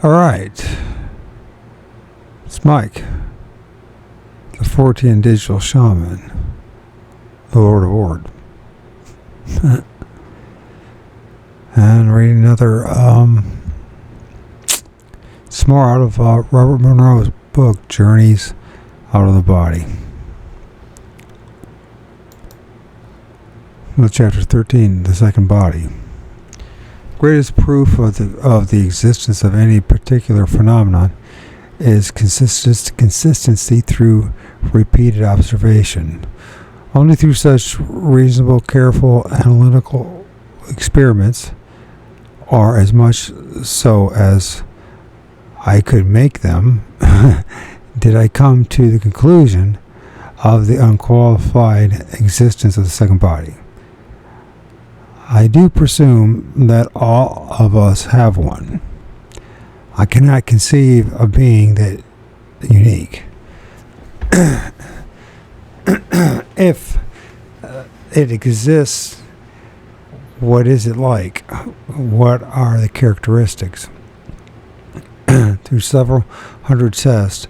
Alright, it's Mike, the 14 digital shaman, the Lord of O.R.D. And reading another, it's more out of Robert Monroe's book, Journeys Out of the Body. Chapter 13, The Second Body. Greatest proof of the existence of any particular phenomenon is consistency through repeated observation. Only through such reasonable, careful, analytical experiments, or as much so as I could make them, did I come to the conclusion of the unqualified existence of the second body. I do presume that all of us have one. I cannot conceive of being that unique. If it exists, what is it like? What are the characteristics? Through several hundred tests,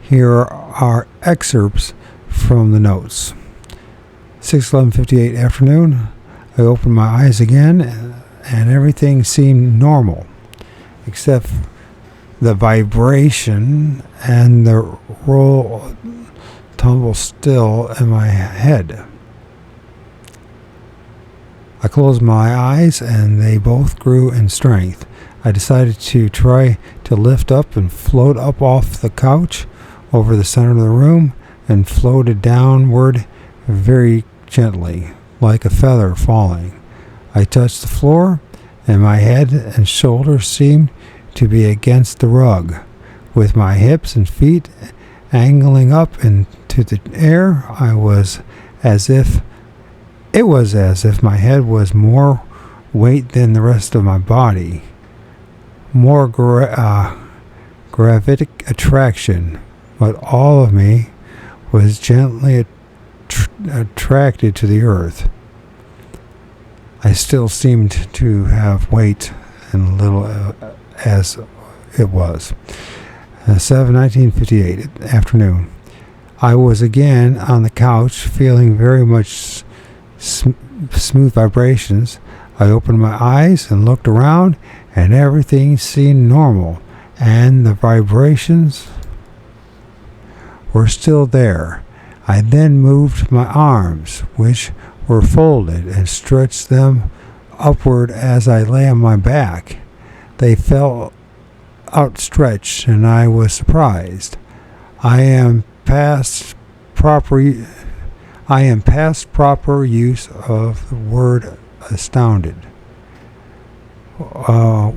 here are excerpts from the notes. 6:11:58 afternoon. I opened my eyes again, and everything seemed normal, except the vibration and the roll tumble still in my head. I closed my eyes, and they both grew in strength. I decided to try to lift up and float up off the couch over the center of the room, and floated downward very gently, like a feather falling. I touched the floor, and my head and shoulders seemed to be against the rug. With my hips and feet angling up into the air, it was as if my head was more weight than the rest of my body, more gravitic attraction, but all of me was gently attracted to the earth. I still seemed to have weight and little as it was. 7:19:58 afternoon. I was again on the couch, feeling very much smooth vibrations. I opened my eyes and looked around, and everything seemed normal, and the vibrations were still there. I then moved my arms, which were folded, and stretched them upward as I lay on my back. They felt outstretched, and I was surprised. I am past proper use of the word astounded.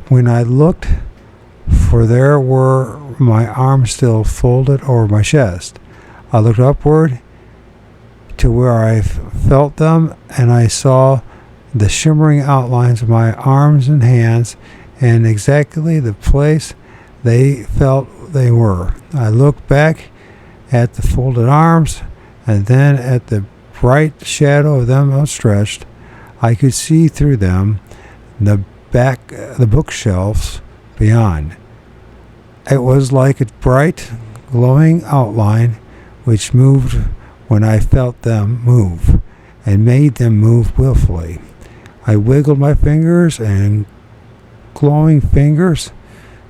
When I looked, for there were my arms still folded over my chest. I looked upward to where I felt them, and I saw the shimmering outlines of my arms and hands in exactly the place they felt they were. I looked back at the folded arms, and then at the bright shadow of them outstretched. I could see through them the bookshelves beyond. It was like a bright, glowing outline which moved when I felt them move, and made them move willfully. I wiggled my fingers, and glowing fingers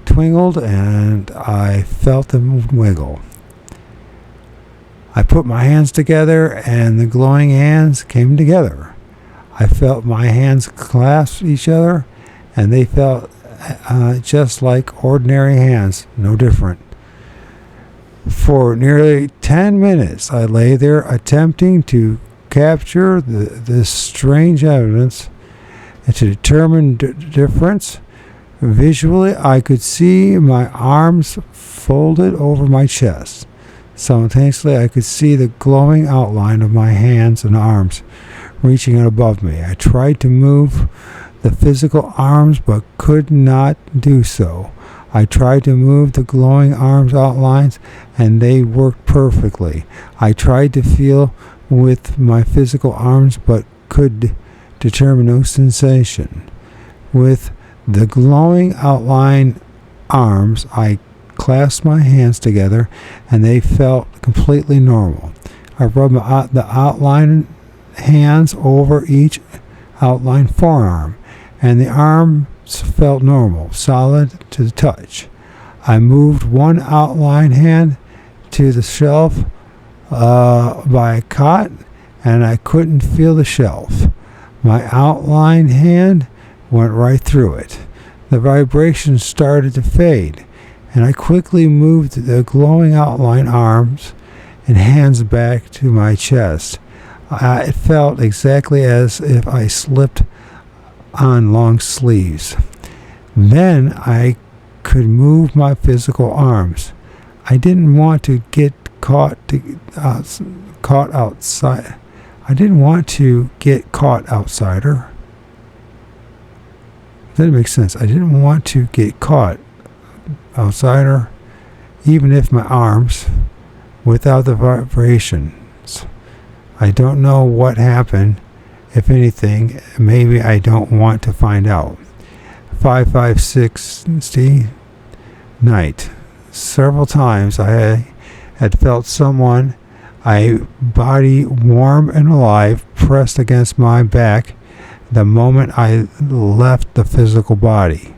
twinkled, and I felt them wiggle. I put my hands together, and the glowing hands came together. I felt my hands clasp each other, and they felt just like ordinary hands, no different. For nearly 10 minutes, I lay there attempting to capture this strange evidence and to determine difference. Visually, I could see my arms folded over my chest. Simultaneously, I could see the glowing outline of my hands and arms reaching out above me. I tried to move the physical arms, but could not do so. I tried to move the glowing arms outlines, and they worked perfectly. I tried to feel with my physical arms, but could determine no sensation. With the glowing outline arms, I clasped my hands together, and they felt completely normal. I rubbed the outline hands over each outline forearm, and the arms felt normal, solid to the touch. I moved one outline hand to the shelf by a cot, and I couldn't feel the shelf. My outline hand went right through it. The vibration started to fade, and I quickly moved the glowing outline arms and hands back to my chest. It felt exactly as if I slipped on long sleeves. Then I could move my physical arms. I didn't want to get caught outside. I didn't want to get caught outsider. That makes sense. I didn't want to get caught outsider, even if my arms, without the vibrations. I don't know what happened, if anything. Maybe I don't want to find out. 5560 night. Several times I had felt someone, a body warm and alive, pressed against my back the moment I left the physical body.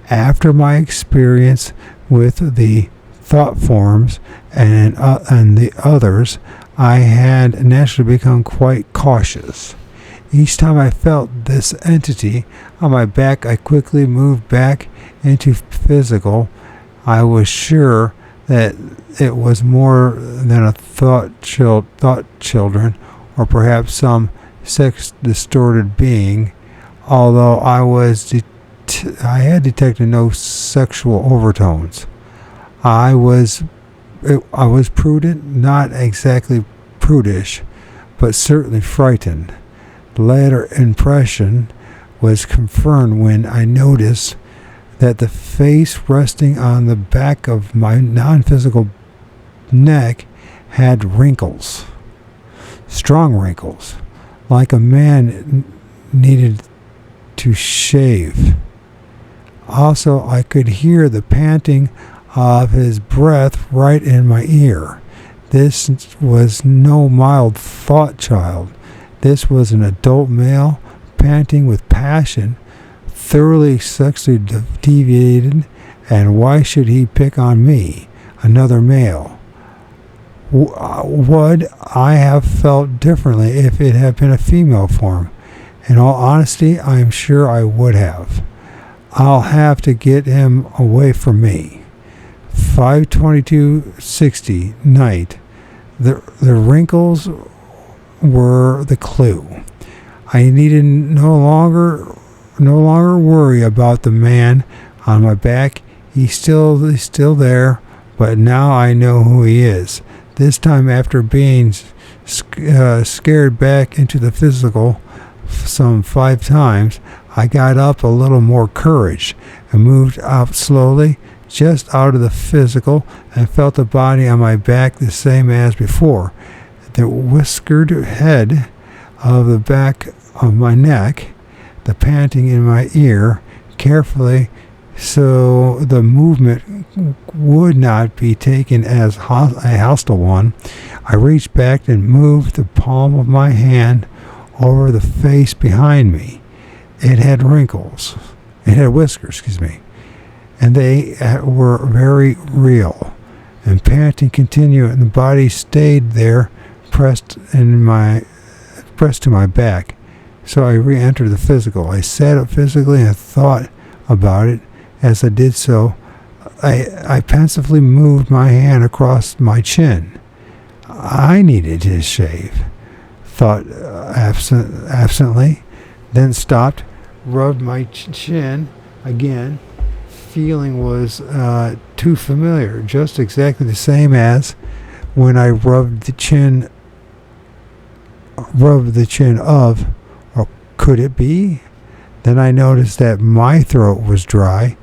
After my experience with the thought forms and the others, I had naturally become quite cautious. Each time I felt this entity on my back, I quickly moved back into physical. I was sure that it was more than a thought children, or perhaps some sex-distorted being, although I had detected no sexual overtones. I was prudent, not exactly prudish, but certainly frightened. The latter impression was confirmed when I noticed that the face resting on the back of my non-physical neck had wrinkles, strong wrinkles, like a man needed to shave. Also, I could hear the panting of his breath right in my ear. This was no mild thought child. This was an adult male panting with passion, thoroughly sexually deviated, and why should he pick on me, another male? Would I have felt differently if it had been a female form? In all honesty, I am sure I would have. I'll have to get him away from me. 5/22/60 night. The wrinkles were the clue. I needed no longer worry about the man on my back. He's still there, but now I know who he is. This time, after being scared back into the physical some 5 times, I got up a little more courage and moved out slowly, just out of the physical, and felt the body on my back the same as before. The whiskered head of the back of my neck, the panting in my ear, carefully so the movement would not be taken as a hostile one. I reached back and moved the palm of my hand over the face behind me. It had wrinkles. It had whiskers, and they were very real. And panting continued, and the body stayed there, pressed to my back. So I re-entered the physical. I sat up physically and thought about it. As I did so, I pensively moved my hand across my chin. I needed his shave, thought absently, then stopped, rubbed my chin again. Feeling was too familiar, just exactly the same as when I rubbed the chin of, or could it be? Then I noticed that my throat was dry,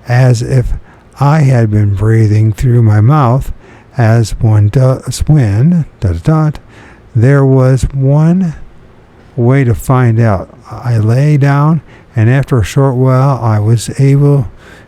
as if I had been breathing through my mouth, as one does when, there was one way to find out. I lay down, and after a short while I was able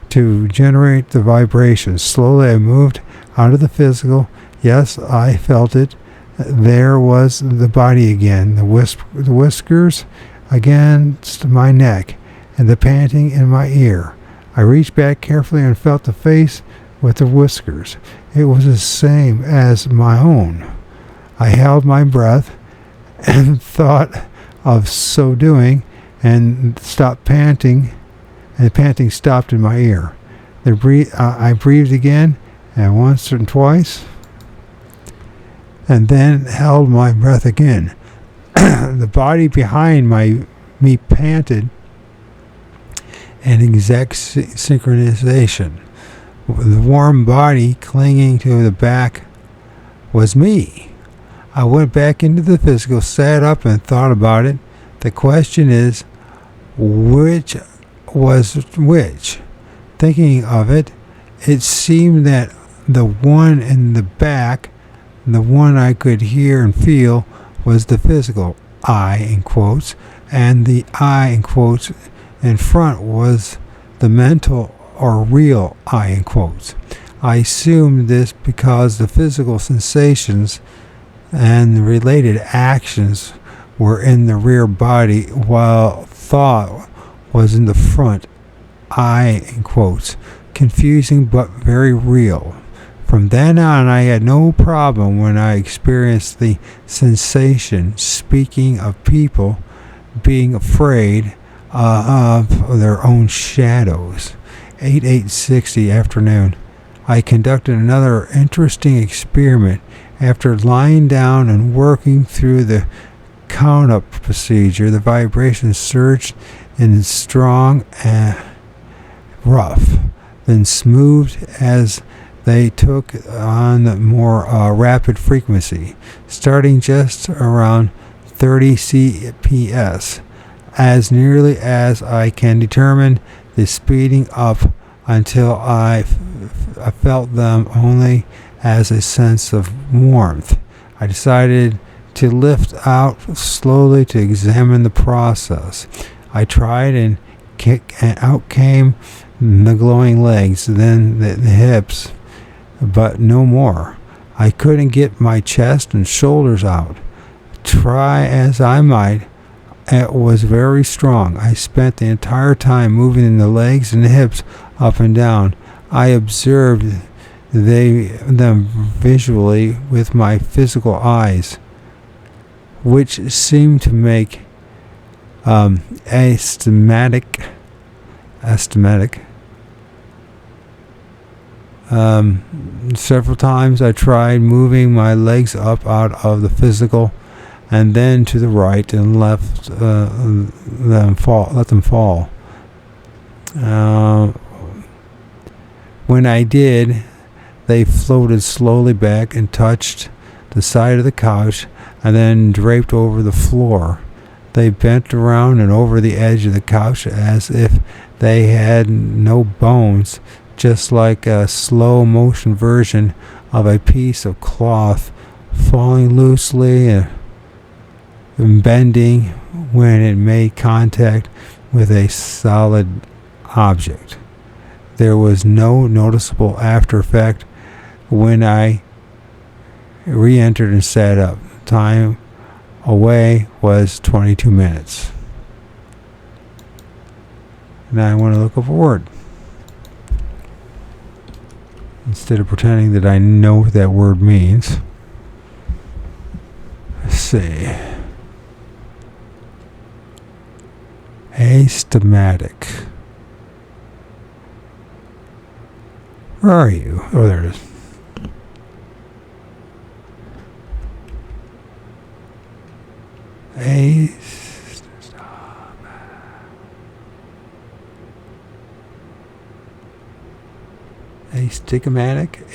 to generate the vibration. Slowly I moved out of the physical. Yes, I felt it. There was the body again, the whiskers against my neck, and the panting in my ear. I reached back carefully and felt the face with the whiskers. It was the same as my own. I held my breath and thought of so doing, and stopped panting, and the panting stopped in my ear. I breathed again, and once and twice, and then held my breath again. The body behind me panted in exact synchronization. The warm body clinging to the back was me. I went back into the physical, sat up, and thought about it. The question is, which was which? Thinking of it, it seemed that the one in the back, the one I could hear and feel, was the physical I, in quotes, and the I, in quotes, in front was the mental or real I, in quotes. I assumed this because the physical sensations and the related actions were in the rear body, while thought was in the front I, in quotes. Confusing but very real. From then on, I had no problem when I experienced the sensation, speaking of people being afraid of their own shadows. 8/8/60 afternoon. I conducted another interesting experiment. After lying down and working through the count-up procedure, the vibrations surged in strong and rough, then smoothed as they took on more rapid frequency, starting just around 30 CPS. As nearly as I can determine, the speeding up until I felt them only as a sense of warmth. I decided to lift out slowly to examine the process. I tried and out came the glowing legs, then the hips, but no more. I couldn't get my chest and shoulders out. Try as I might, it was very strong. I spent the entire time moving the legs and the hips up and down. I observed them visually with my physical eyes, which seemed to make aesthetic. Several times I tried moving my legs up out of the physical, and then to the right, and let them fall. When I did, they floated slowly back and touched the side of the couch, and then draped over the floor. They bent around and over the edge of the couch as if they had no bones, just like a slow motion version of a piece of cloth falling loosely and bending when it made contact with a solid object. There was no noticeable after effect when I re-entered and sat up. Time away was 22 minutes. Now I want to look up a word. Instead of pretending that I know what that word means. Let's see. Astigmatic. Where are you? Oh, there it is. Astigmatic.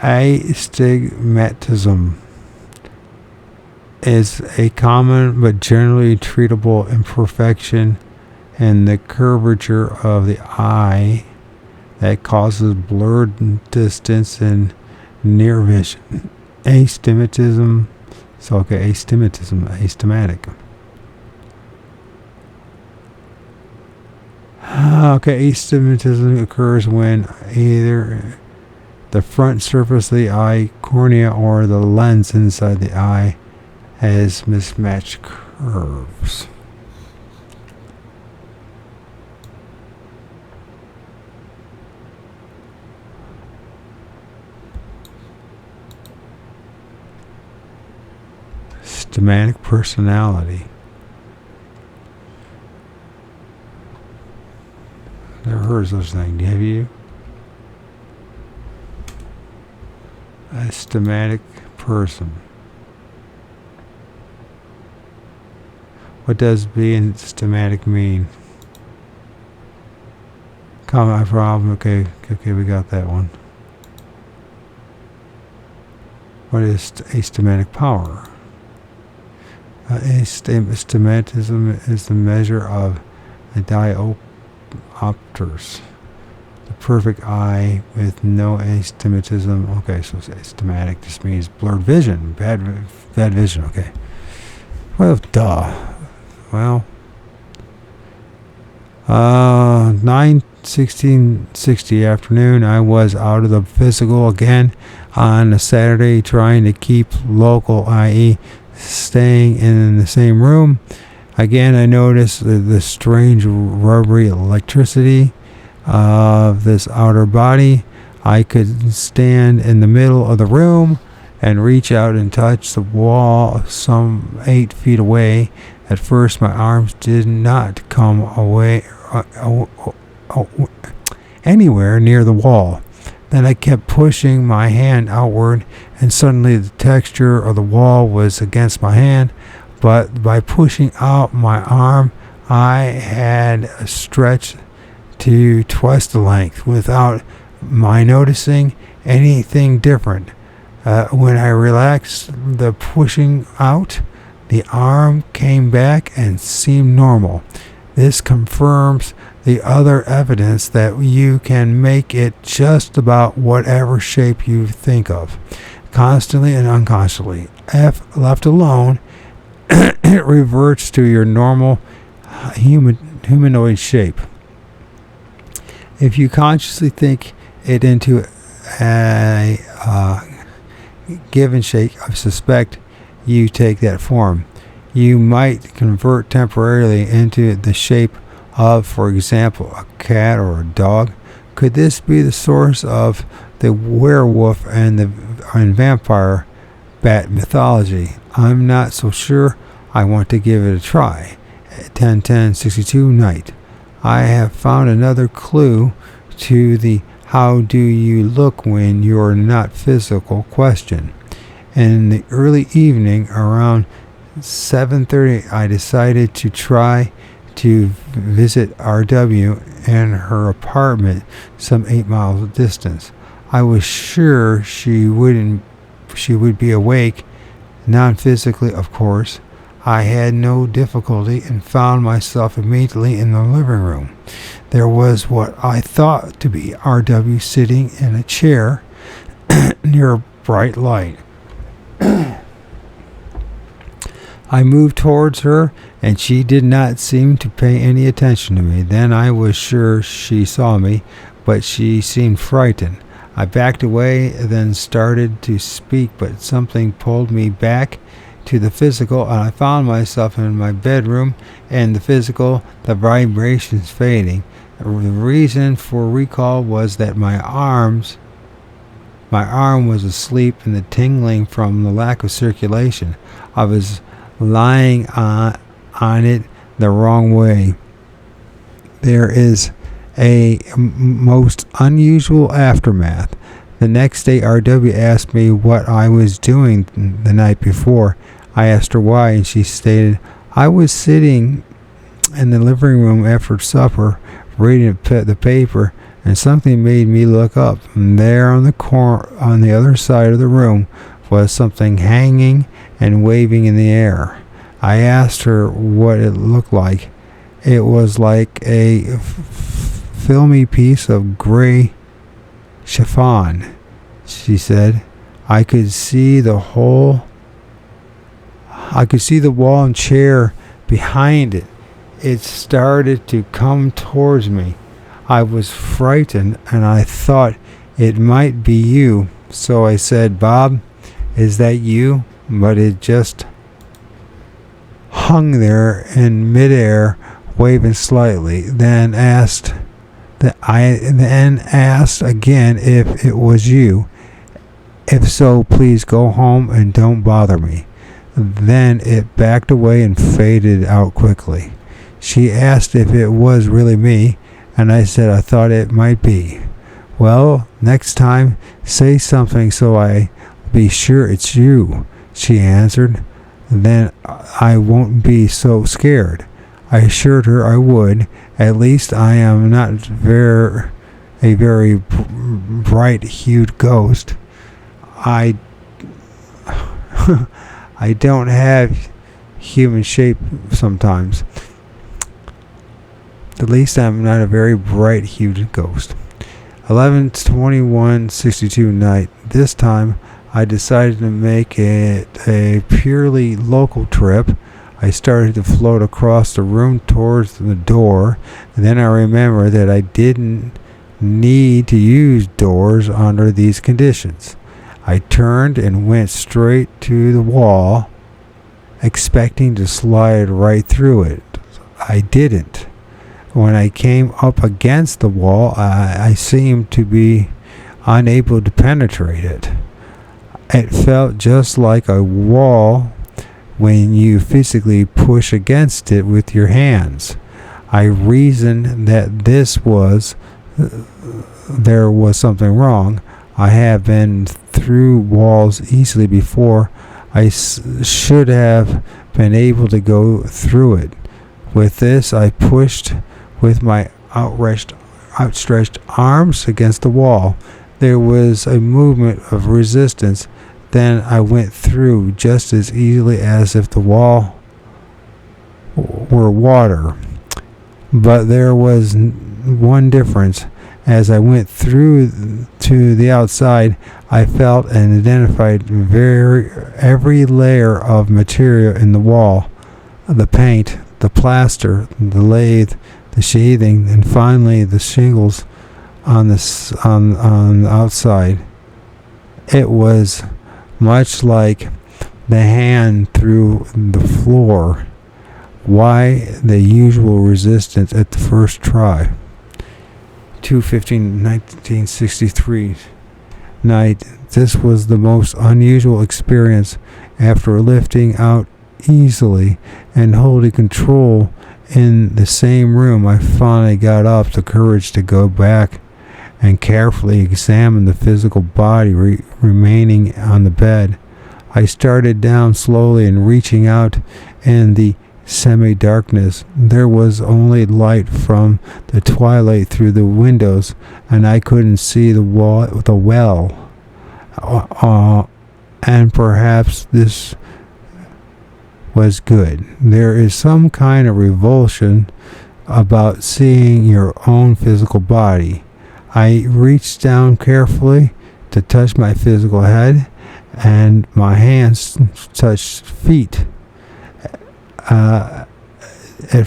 Astigmatism is a common but generally treatable imperfection in the curvature of the eye that causes blurred distance and near vision. Astigmatism. So, okay, astigmatic. Okay, astigmatism occurs when either the front surface of the eye, cornea, or the lens inside the eye has mismatched curves. Systematic personality. Never heard of such thing, have you? A systematic person. What does being systematic mean? Common problem. Okay, we got that one. What is astigmatic power? Astigmatism is the measure of a diopters, the perfect eye with no astigmatism. Okay, so astigmatic just means blurred vision, bad vision. Okay. Well, duh. Well, 9/16/60 afternoon, I was out of the physical again on a Saturday, trying to keep local, i.e., staying in the same room. Again, I noticed the strange rubbery electricity of this outer body. I could stand in the middle of the room and reach out and touch the wall some 8 feet away. At first, my arms did not come away anywhere near the wall. Then I kept pushing my hand outward, and suddenly the texture of the wall was against my hand. But by pushing out my arm, I had stretched to twice the length without my noticing anything different. When I relaxed the pushing out, the arm came back and seemed normal. This confirms the other evidence that you can make it just about whatever shape you think of, constantly and unconsciously. If left alone, it reverts to your normal humanoid shape. If you consciously think it into a given shape, I suspect you take that form. You might convert temporarily into the shape of, for example, a cat or a dog. Could this be the source of the werewolf and vampire bat mythology? I'm not so sure. I want to give it a try. 10/10/62 night. I have found another clue to the how do you look when you're not physical question. In the early evening, around 7:30, I decided to try to visit R.W. in her apartment some 8 miles distance. I was sure she would be awake, non-physically, of course. I had no difficulty and found myself immediately in the living room. There was what I thought to be R.W. sitting in a chair near a bright light. I moved towards her, and she did not seem to pay any attention to me. Then I was sure she saw me, but she seemed frightened. I backed away, then started to speak, but something pulled me back to the physical, and I found myself in my bedroom, and the physical, the vibrations fading. The reason for recall was that my arm was asleep, and the tingling from the lack of circulation. I was lying on it the wrong way. There is a most unusual aftermath. The next day, R.W. asked me what I was doing the night before. I asked her why, and she stated, I was sitting in the living room after supper, reading the paper, and something made me look up. And there on the other side of the room was something hanging and waving in the air. I asked her what it looked like. It was like a filmy piece of gray chiffon, she said. I could see the wall and chair behind it. It started to come towards me. I was frightened, and I thought it might be you. So I said, "Bob, is that you?" But it just hung there in midair, waving slightly. Then asked again if it was you. If so, please go home and don't bother me. Then it backed away and faded out quickly. She asked if it was really me, and I said I thought it might be. "Well, next time, say something so I be sure it's you," she answered. "Then I won't be so scared." I assured her I would. At least I am not a very bright-hued ghost. I don't have human shape sometimes. At least I'm not a very bright-hued ghost. 11/21/62 night. This time I decided to make it a purely local trip. I started to float across the room towards the door. Then I remembered that I didn't need to use doors under these conditions. I turned and went straight to the wall, expecting to slide right through it. I didn't. When I came up against the wall, I seemed to be unable to penetrate it. It felt just like a wall when you physically push against it with your hands. I reasoned that there was something wrong. I have been through walls easily before. I should have been able to go through it. With this, I pushed with my outstretched arms against the wall. There was a movement of resistance. Then I went through just as easily as if the wall were water. But there was one difference. As I went through to the outside, I felt and identified every layer of material in the wall, the paint, the plaster, the lathe, the sheathing, and finally the shingles on the outside. It was much like the hand through the floor. Why the usual resistance at the first try? 2/15/1963 night. This was the most unusual experience. After lifting out easily and holding control in the same room, I finally got up the courage to go back and carefully examine the physical body remaining on the bed. I started down slowly and reaching out in the semi-darkness. There was only light from the twilight through the windows, and I couldn't see the well. And perhaps this was good. There is some kind of revulsion about seeing your own physical body. I reached down carefully to touch my physical head, and my hands touched feet. At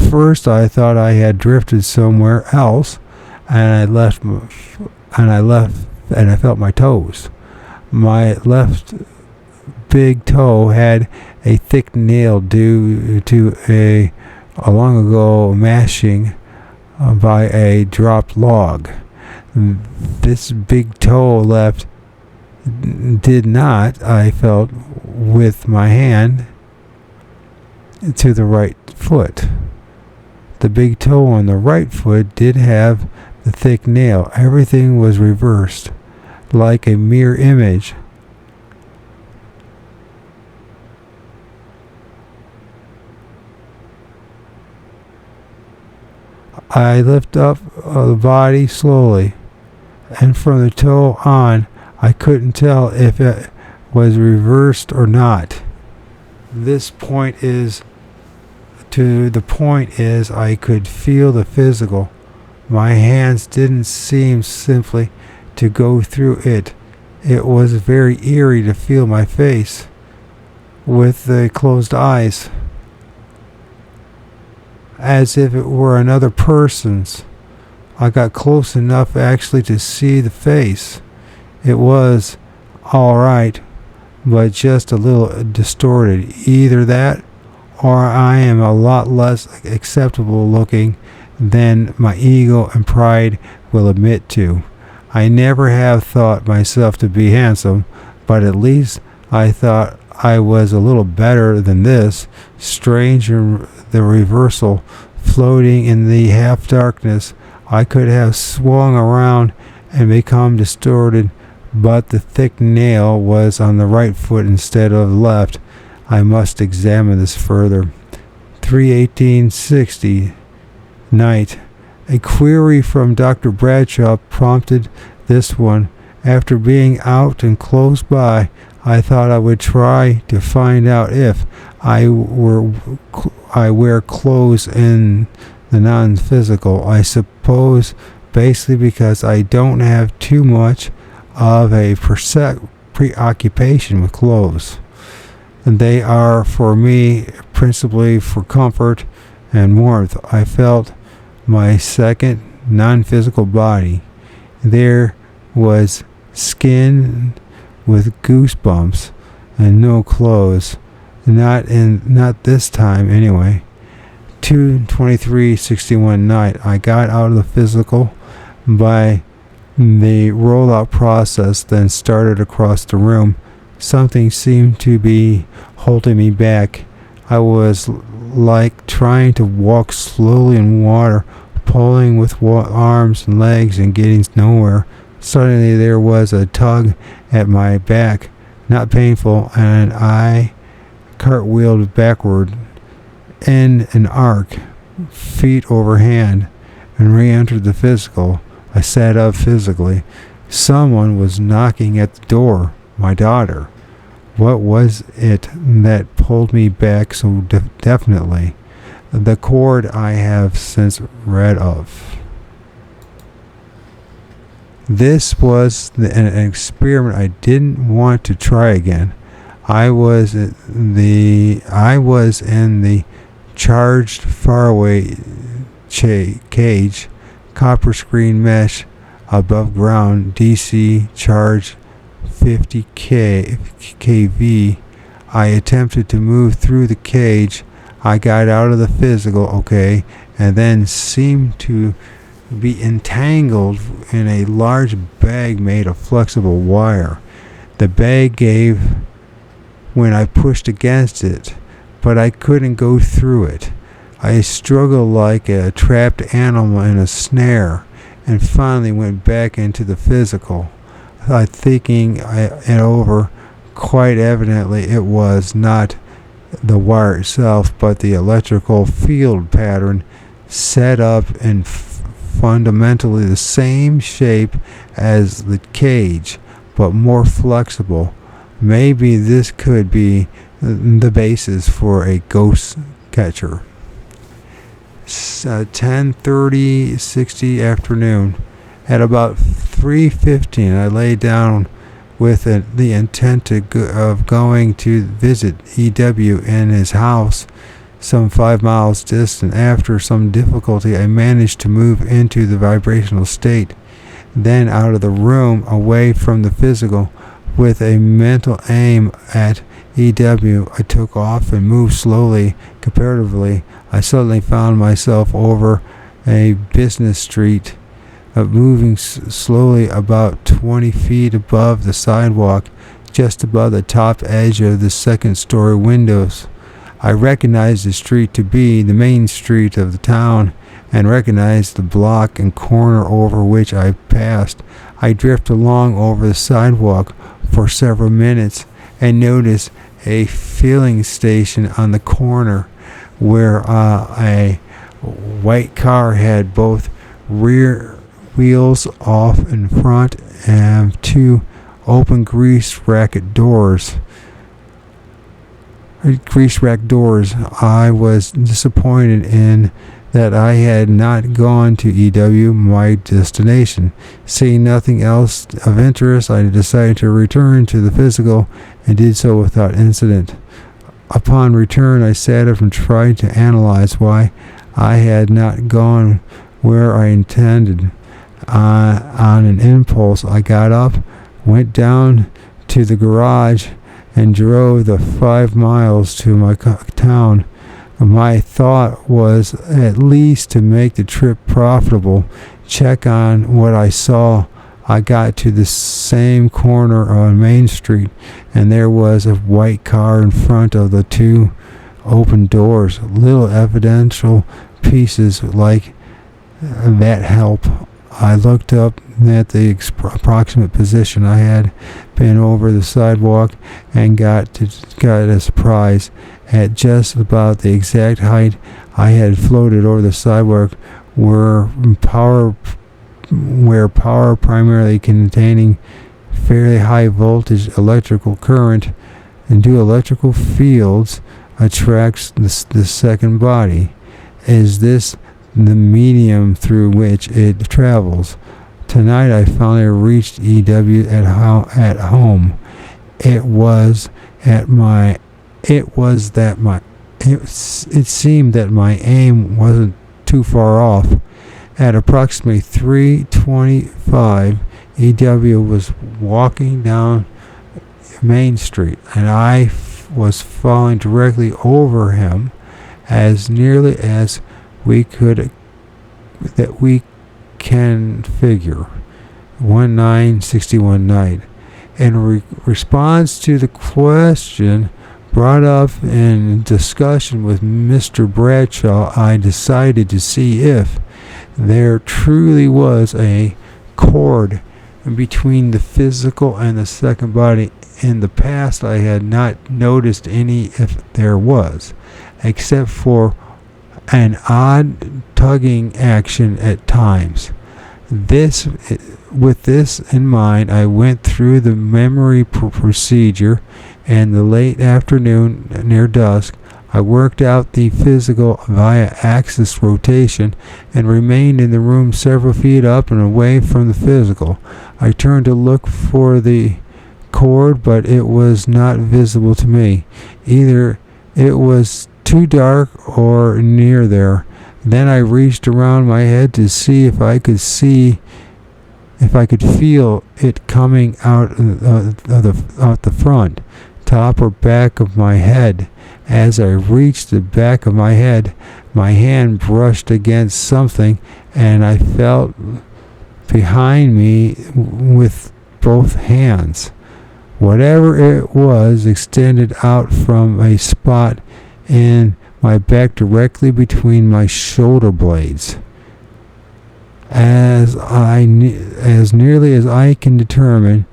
first I thought I had drifted somewhere else, and I felt my toes. My left big toe had a thick nail due to a long ago mashing by a dropped log. This big toe left did not, I felt with my hand, to the right foot. The big toe on the right foot did have the thick nail. Everything was reversed, like a mirror image. I lift up the body slowly, and from the toe on, I couldn't tell if it was reversed or not. The point is I could feel the physical My hands didn't seem simply to go through it. It was very eerie to feel my face with the closed eyes, as if it were another person's. I got close enough actually to see the face. It was all right, but just a little distorted. Either that, or I am a lot less acceptable looking than my ego and pride will admit to. I never have thought myself to be handsome, but at least I thought I was a little better than this. Strange in the reversal, floating in the half darkness, I could have swung around and become distorted, but the thick nail was on the right foot instead of the left. I must examine this further. 3/18/60 night. A query from Dr. Bradshaw prompted this one. After being out and close by, I thought I would try to find out if I wear clothes in the non-physical. I suppose basically because I don't have too much of a preoccupation with clothes. And they are for me principally for comfort and warmth. I felt my second non-physical body. There was skin with goosebumps and no clothes. Not this time anyway. 2/23/61 night. I got out of the physical by the rollout process, then started across the room. Something seemed to be holding me back. I was like trying to walk slowly in water, pulling with arms and legs and getting nowhere. Suddenly there was a tug at my back, not painful, and I cartwheeled backward in an arc, feet over hand, and re-entered the physical. I sat up physically. Someone was knocking at the door. My daughter. What was it that pulled me back so definitely? The cord I have since read of. This was an experiment I didn't want to try again. I was in the charged faraway cage, copper screen mesh, above ground, DC charge 50 kV. I attempted to move through the cage. I got out of the physical, okay, and then seemed to be entangled in a large bag made of flexible wire. The bag gave when I pushed against it, but I couldn't go through it. I struggled like a trapped animal in a snare, and finally went back into the physical. Thinking it over, quite evidently it was not the wire itself, but the electrical field pattern set up in fundamentally the same shape as the cage, but more flexible. Maybe this could be the basis for a ghost catcher. 10:30/60 afternoon. At about 3:15, I lay down with the intent of going to visit E.W. in his house, some 5 miles distant. After some difficulty, I managed to move into the vibrational state, then out of the room, away from the physical. With a mental aim at E.W., I took off and moved slowly. Comparatively, I suddenly found myself over a business street, moving slowly about 20 feet above the sidewalk, just above the top edge of the second-story windows. I recognized the street to be the main street of the town, and recognized the block and corner over which I passed. I drifted along over the sidewalk for several minutes and noticed a filling station on the corner where a white car had both rear wheels off in front and 2 open grease rack doors. I was disappointed in that I had not gone to EW, my destination. Seeing nothing else of interest, I decided to return to the physical and did so without incident. Upon return, I sat up and tried to analyze why I had not gone where I intended. On an impulse, I got up, went down to the garage, and drove the 5 miles to my town. My thought was at least to make the trip profitable, check on what I saw. I got to the same corner on Main Street, and there was a white car in front of the 2 open doors. Little evidential pieces like that help. I looked up at the approximate position. I had been over the sidewalk and got a surprise. At just about the exact height I had floated over the sidewalk where power primarily containing fairly high voltage electrical current into electrical fields attracts the second body. Is this the medium through which it travels? Tonight I finally reached EW at home. It seemed that my aim wasn't too far off. At approximately 3:25, EW was walking down Main Street, and I was falling directly over him as nearly as we can figure. 1961 night. In response to the question brought up in discussion with Mr. Bradshaw, I decided to see if there truly was a cord between the physical and the second body. In the past, I had not noticed any if there was, except for an odd tugging action at times. With this in mind, I went through the memory procedure. In the late afternoon, near dusk, I worked out the physical via axis rotation and remained in the room several feet up and away from the physical. I turned to look for the cord, but it was not visible to me. Either it was too dark or near there. Then I reached around my head to see if I could feel it coming out the front, top or back of my head. As I reached the back of my head, my hand brushed against something, and I felt behind me with both hands. Whatever it was extended out from a spot in my back directly between my shoulder blades. As nearly as I can determine,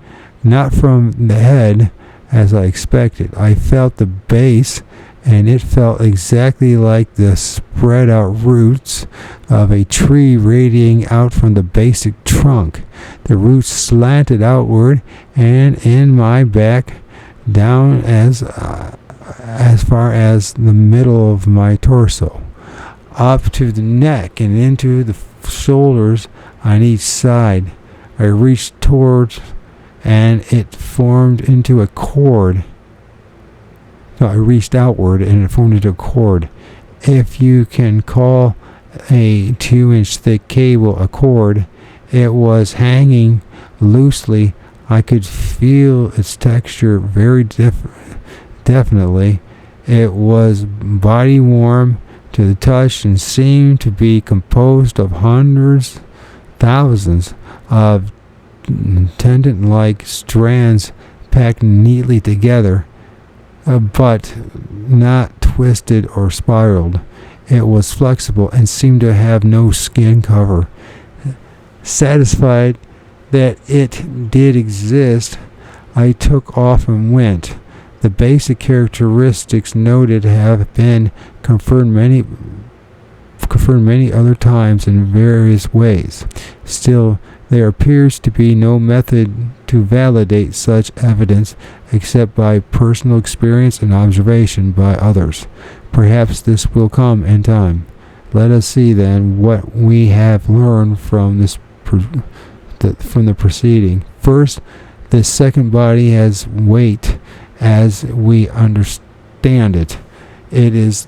not from the head as I expected. I felt the base, and it felt exactly like the spread out roots of a tree radiating out from the basic trunk. The roots slanted outward and in my back down as far as the middle of my torso, up to the neck and into the shoulders on each side. I reached towards, and it formed into a cord. So I reached outward, and it formed into a cord. If you can call a 2-inch thick cable a cord, it was hanging loosely. I could feel its texture very definitely. It was body warm to the touch and seemed to be composed of hundreds, thousands of tendon-like strands packed neatly together, but not twisted or spiraled. It was flexible and seemed to have no skin cover. Satisfied that it did exist, I took off and went. The basic characteristics noted have been confirmed many other times in various ways. Still, there appears to be no method to validate such evidence except by personal experience and observation by others. Perhaps this will come in time. Let us see then what we have learned from from the preceding. First, the second body has weight as we understand it. It is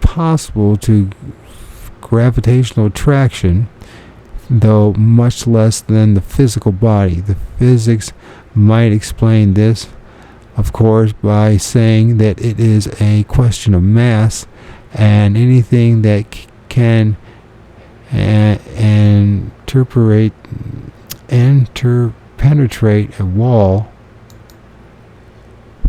possible to gravitational attraction, though much less than the physical body. The physics might explain this, of course, by saying that it is a question of mass, and anything that can interpenetrate a wall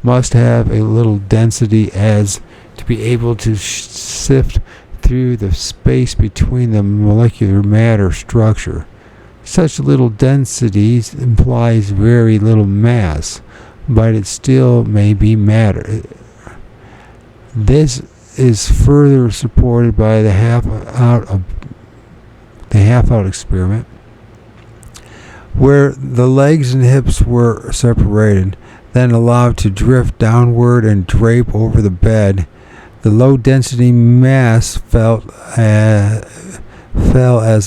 must have a little density as to be able to sift through the space between the molecular matter structure. Such little densities implies very little mass, but it still may be matter. This is further supported by the half-out experiment, where the legs and hips were separated, then allowed to drift downward and drape over the bed. The low-density mass fell as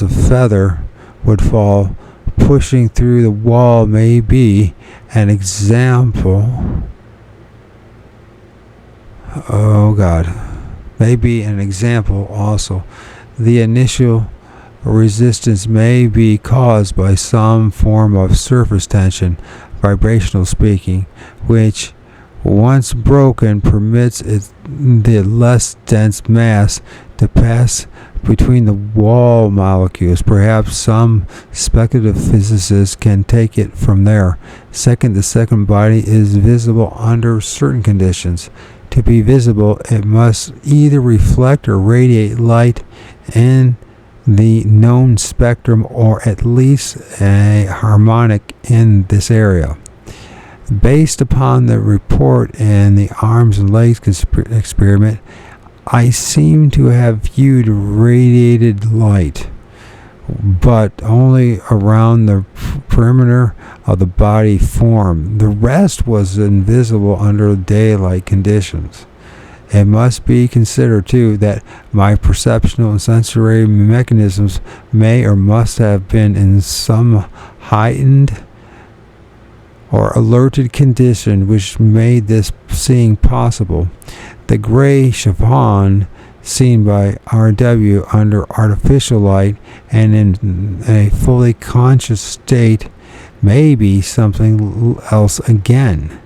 a feather would fall. Pushing through the wall may be an example. May be an example also. The initial resistance may be caused by some form of surface tension, vibrational speaking, which, once broken, permits the less dense mass to pass between the wall molecules. Perhaps some speculative physicists can take it from there. Second, the second body is visible under certain conditions. To be visible, it must either reflect or radiate light in the known spectrum, or at least a harmonic in this area. Based upon the report in the arms and legs experiment, I seem to have viewed radiated light, but only around the perimeter of the body form. The rest was invisible under daylight conditions. It must be considered, too, that my perceptual and sensory mechanisms may or must have been in some heightened or alerted condition which made this seeing possible. The gray chiffon seen by R.W. under artificial light and in a fully conscious state may be something else again.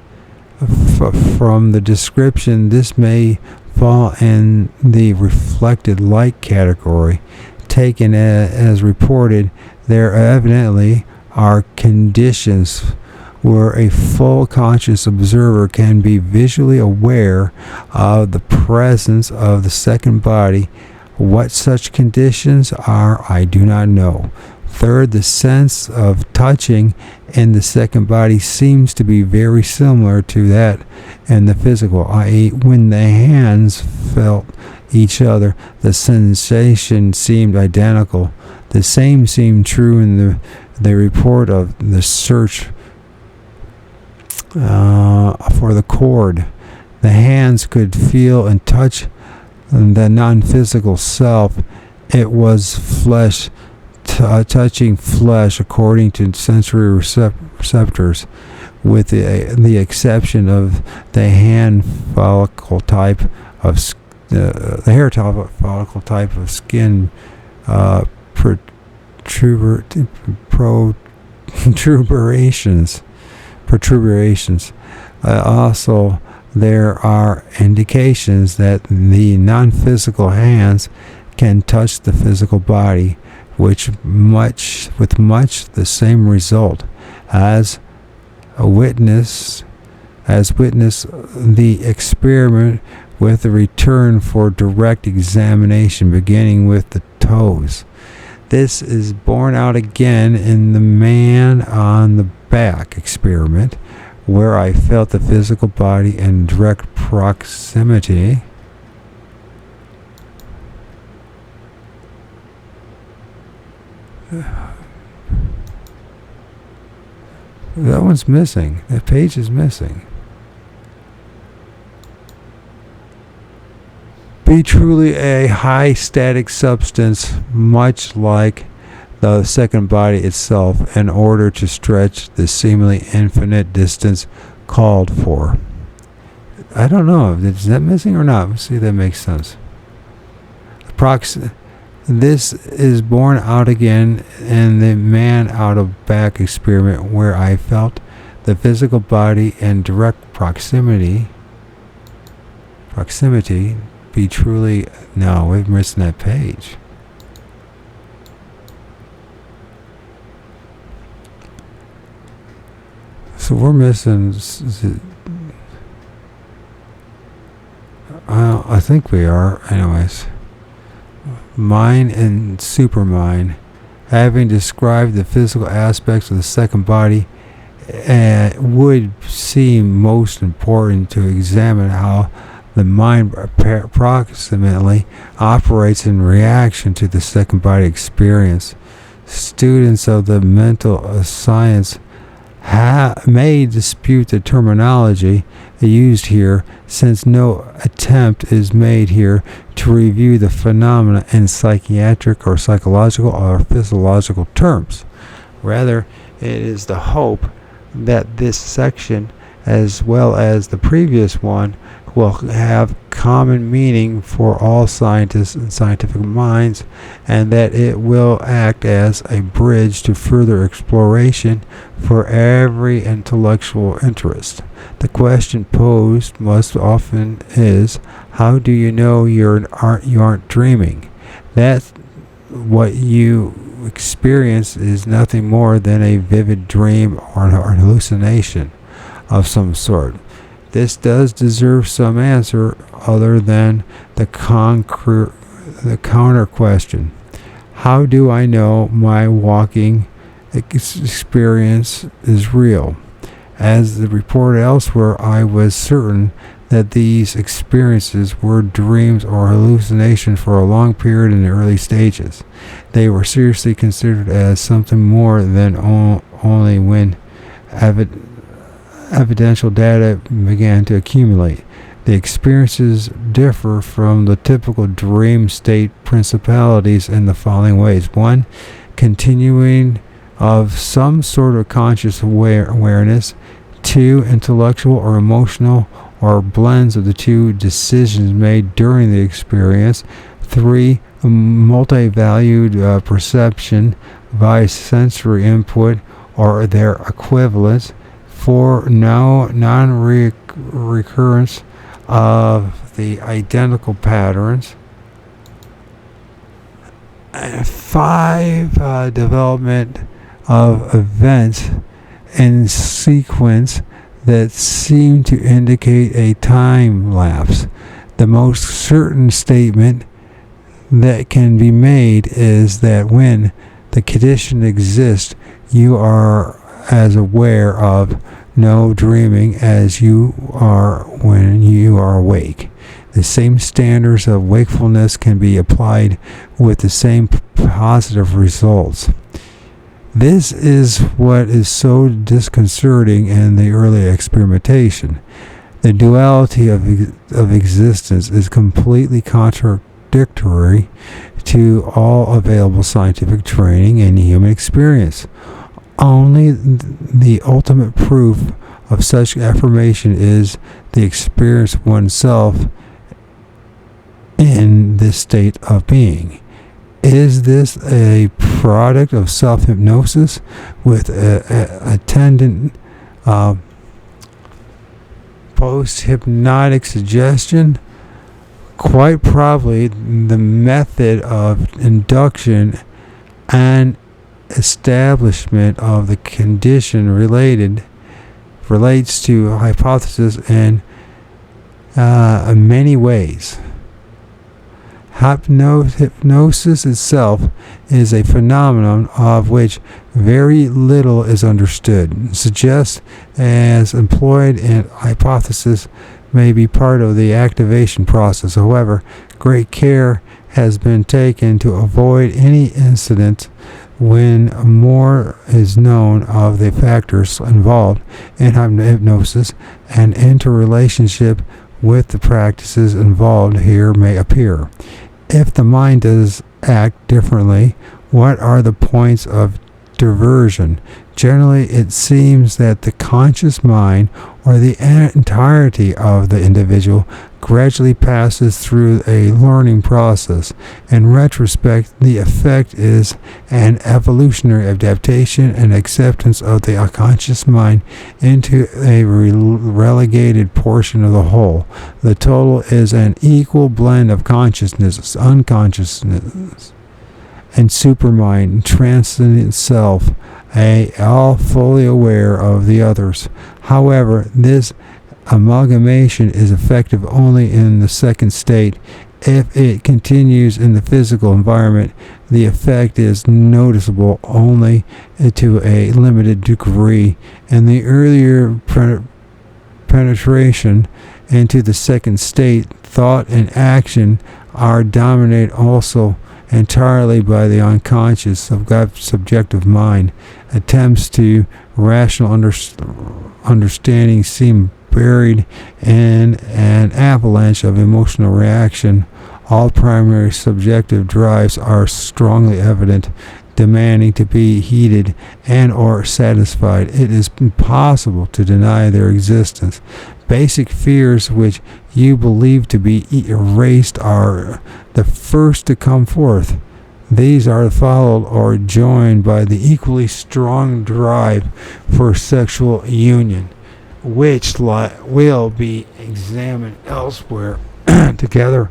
From the description, this may fall in the reflected light category. Taken as reported, there evidently are conditions where a full conscious observer can be visually aware of the presence of the second body. What such conditions are, I do not know. Third, the sense of touching in the second body seems to be very similar to that in the physical, i.e., when the hands felt each other, the sensation seemed identical. The same seemed true in the report of the search for the cord. The hands could feel and touch the non-physical self. It was flesh touching flesh according to sensory receptors, with the exception of the hand follicle type of the hair follicle type of skin protuberations. Also, there are indications that the non-physical hands can touch the physical body, with much the same result as witness the experiment with the return for direct examination, beginning with the toes. This is borne out again in the man on the back experiment, where I felt the physical body in direct proximity. That one's missing. That page is missing. be truly a high static substance, much like the second body itself, in order to stretch the seemingly infinite distance called for. I don't know, is that missing or not? Let's see if that makes sense. This is borne out again in the man out of back experiment, where I felt the physical body in direct proximity be truly. No, we're missing that page. So we're missing. I think we are. Anyways, mind and supermind, having described the physical aspects of the second body, would seem most important to examine how the mind approximately operates in reaction to the second body experience. Students of the mental science may dispute the terminology used here, since no attempt is made here to review the phenomena in psychiatric or psychological or physiological terms. Rather, it is the hope that this section, as well as the previous one, will have common meaning for all scientists and scientific minds, and that it will act as a bridge to further exploration for every intellectual interest. The question posed most often is, how do you know you aren't dreaming? That what you experience is nothing more than a vivid dream or an hallucination of some sort. This does deserve some answer other than the counter question. How do I know my walking experience is real? As the report elsewhere, I was certain that these experiences were dreams or hallucinations for a long period in the early stages. They were seriously considered as something more than only when evidential data began to accumulate. The experiences differ from the typical dream state principalities in the following ways. 1. Continuing of some sort of conscious awareness. 2. Intellectual or emotional or blends of the two decisions made during the experience. 3. Multi-valued perception by sensory input or their equivalents. 4. No non-recurrence of the identical patterns. 5. Development of events in sequence that seem to indicate a time lapse. The most certain statement that can be made is that when the condition exists, you are as aware of no dreaming as you are when you are awake. The same standards of wakefulness can be applied with the same positive results. This is what is so disconcerting in the early experimentation. The duality of existence is completely contradictory to all available scientific training and human experience. Only the ultimate proof of such affirmation is the experience oneself in this state of being. Is this a product of self-hypnosis with attendant post-hypnotic suggestion? Quite probably the method of induction and establishment of the condition relates to hypothesis in many ways. Hypnosis itself is a phenomenon of which very little is understood. Suggests as employed in hypothesis may be part of the activation process. However, great care has been taken to avoid any incident when more is known of the factors involved in hypnosis and interrelationship with the practices involved here may appear. If the mind does act differently, what are the points of diversion? Generally, it seems that the conscious mind, or the entirety of the individual, gradually passes through a learning process. In retrospect, the effect is an evolutionary adaptation and acceptance of the unconscious mind into a relegated portion of the whole. The total is an equal blend of consciousness, unconsciousness, and supermind, transcendent self, all fully aware of the others. However, this amalgamation is effective only in the second state. If it continues in the physical environment, the effect is noticeable only to a limited degree, and the earlier penetration into the second state, thought and action are dominated also entirely by the unconscious subjective mind. Attempts to rational understanding seem buried in an avalanche of emotional reaction. All primary subjective drives are strongly evident, demanding to be heeded and or satisfied. It is impossible to deny their existence. Basic fears which you believe to be erased are the first to come forth. These are followed or joined by the equally strong drive for sexual union, which will be examined elsewhere. Together,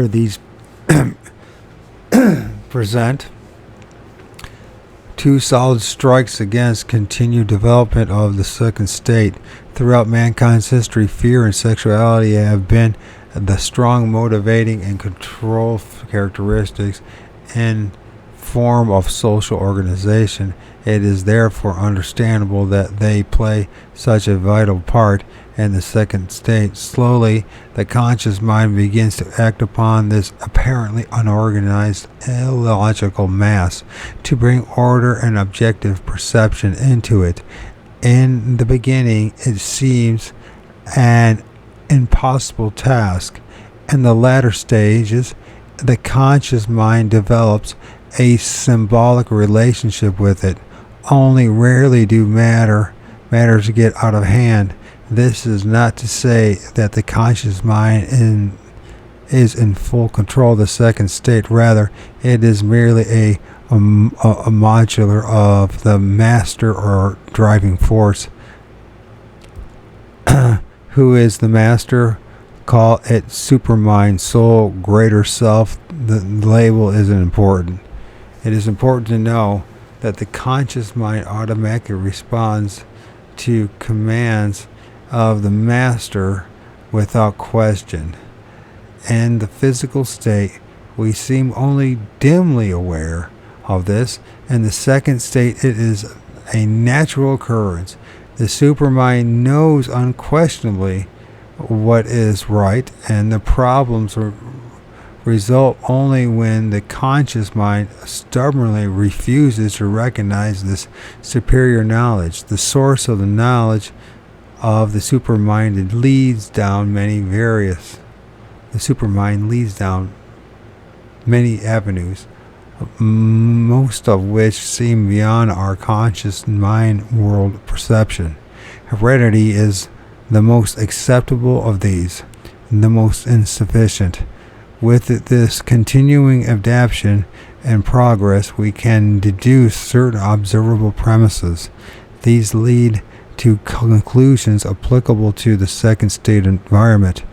these present two solid strikes against continued development of the second state. Throughout mankind's history, fear and sexuality have been the strong motivating and control characteristics in form of social organization. It is therefore understandable that they play such a vital part in the second state. Slowly, the conscious mind begins to act upon this apparently unorganized, illogical mass to bring order and objective perception into it. In the beginning, it seems an impossible task. In the latter stages, the conscious mind develops a symbolic relationship with it. Only rarely do matters get out of hand. This is not to say that the conscious mind is in full control of the second state. Rather, it is merely a modular of the master or driving force. Who is the master? Call it supermind, soul, greater self. The label isn't important. It is important to know that the conscious mind automatically responds to commands of the master without question. In the physical state, we seem only dimly aware of this. In the second state, it is a natural occurrence. The supermind knows unquestionably what is right, and the problems result only when the conscious mind stubbornly refuses to recognize this superior knowledge. The source of the knowledge of the supermind leads down many avenues, most of which seem beyond our conscious mind world perception. Heredity is the most acceptable of these, the most insufficient. With this continuing adaptation and progress, we can deduce certain observable premises. These lead to conclusions applicable to the second state environment,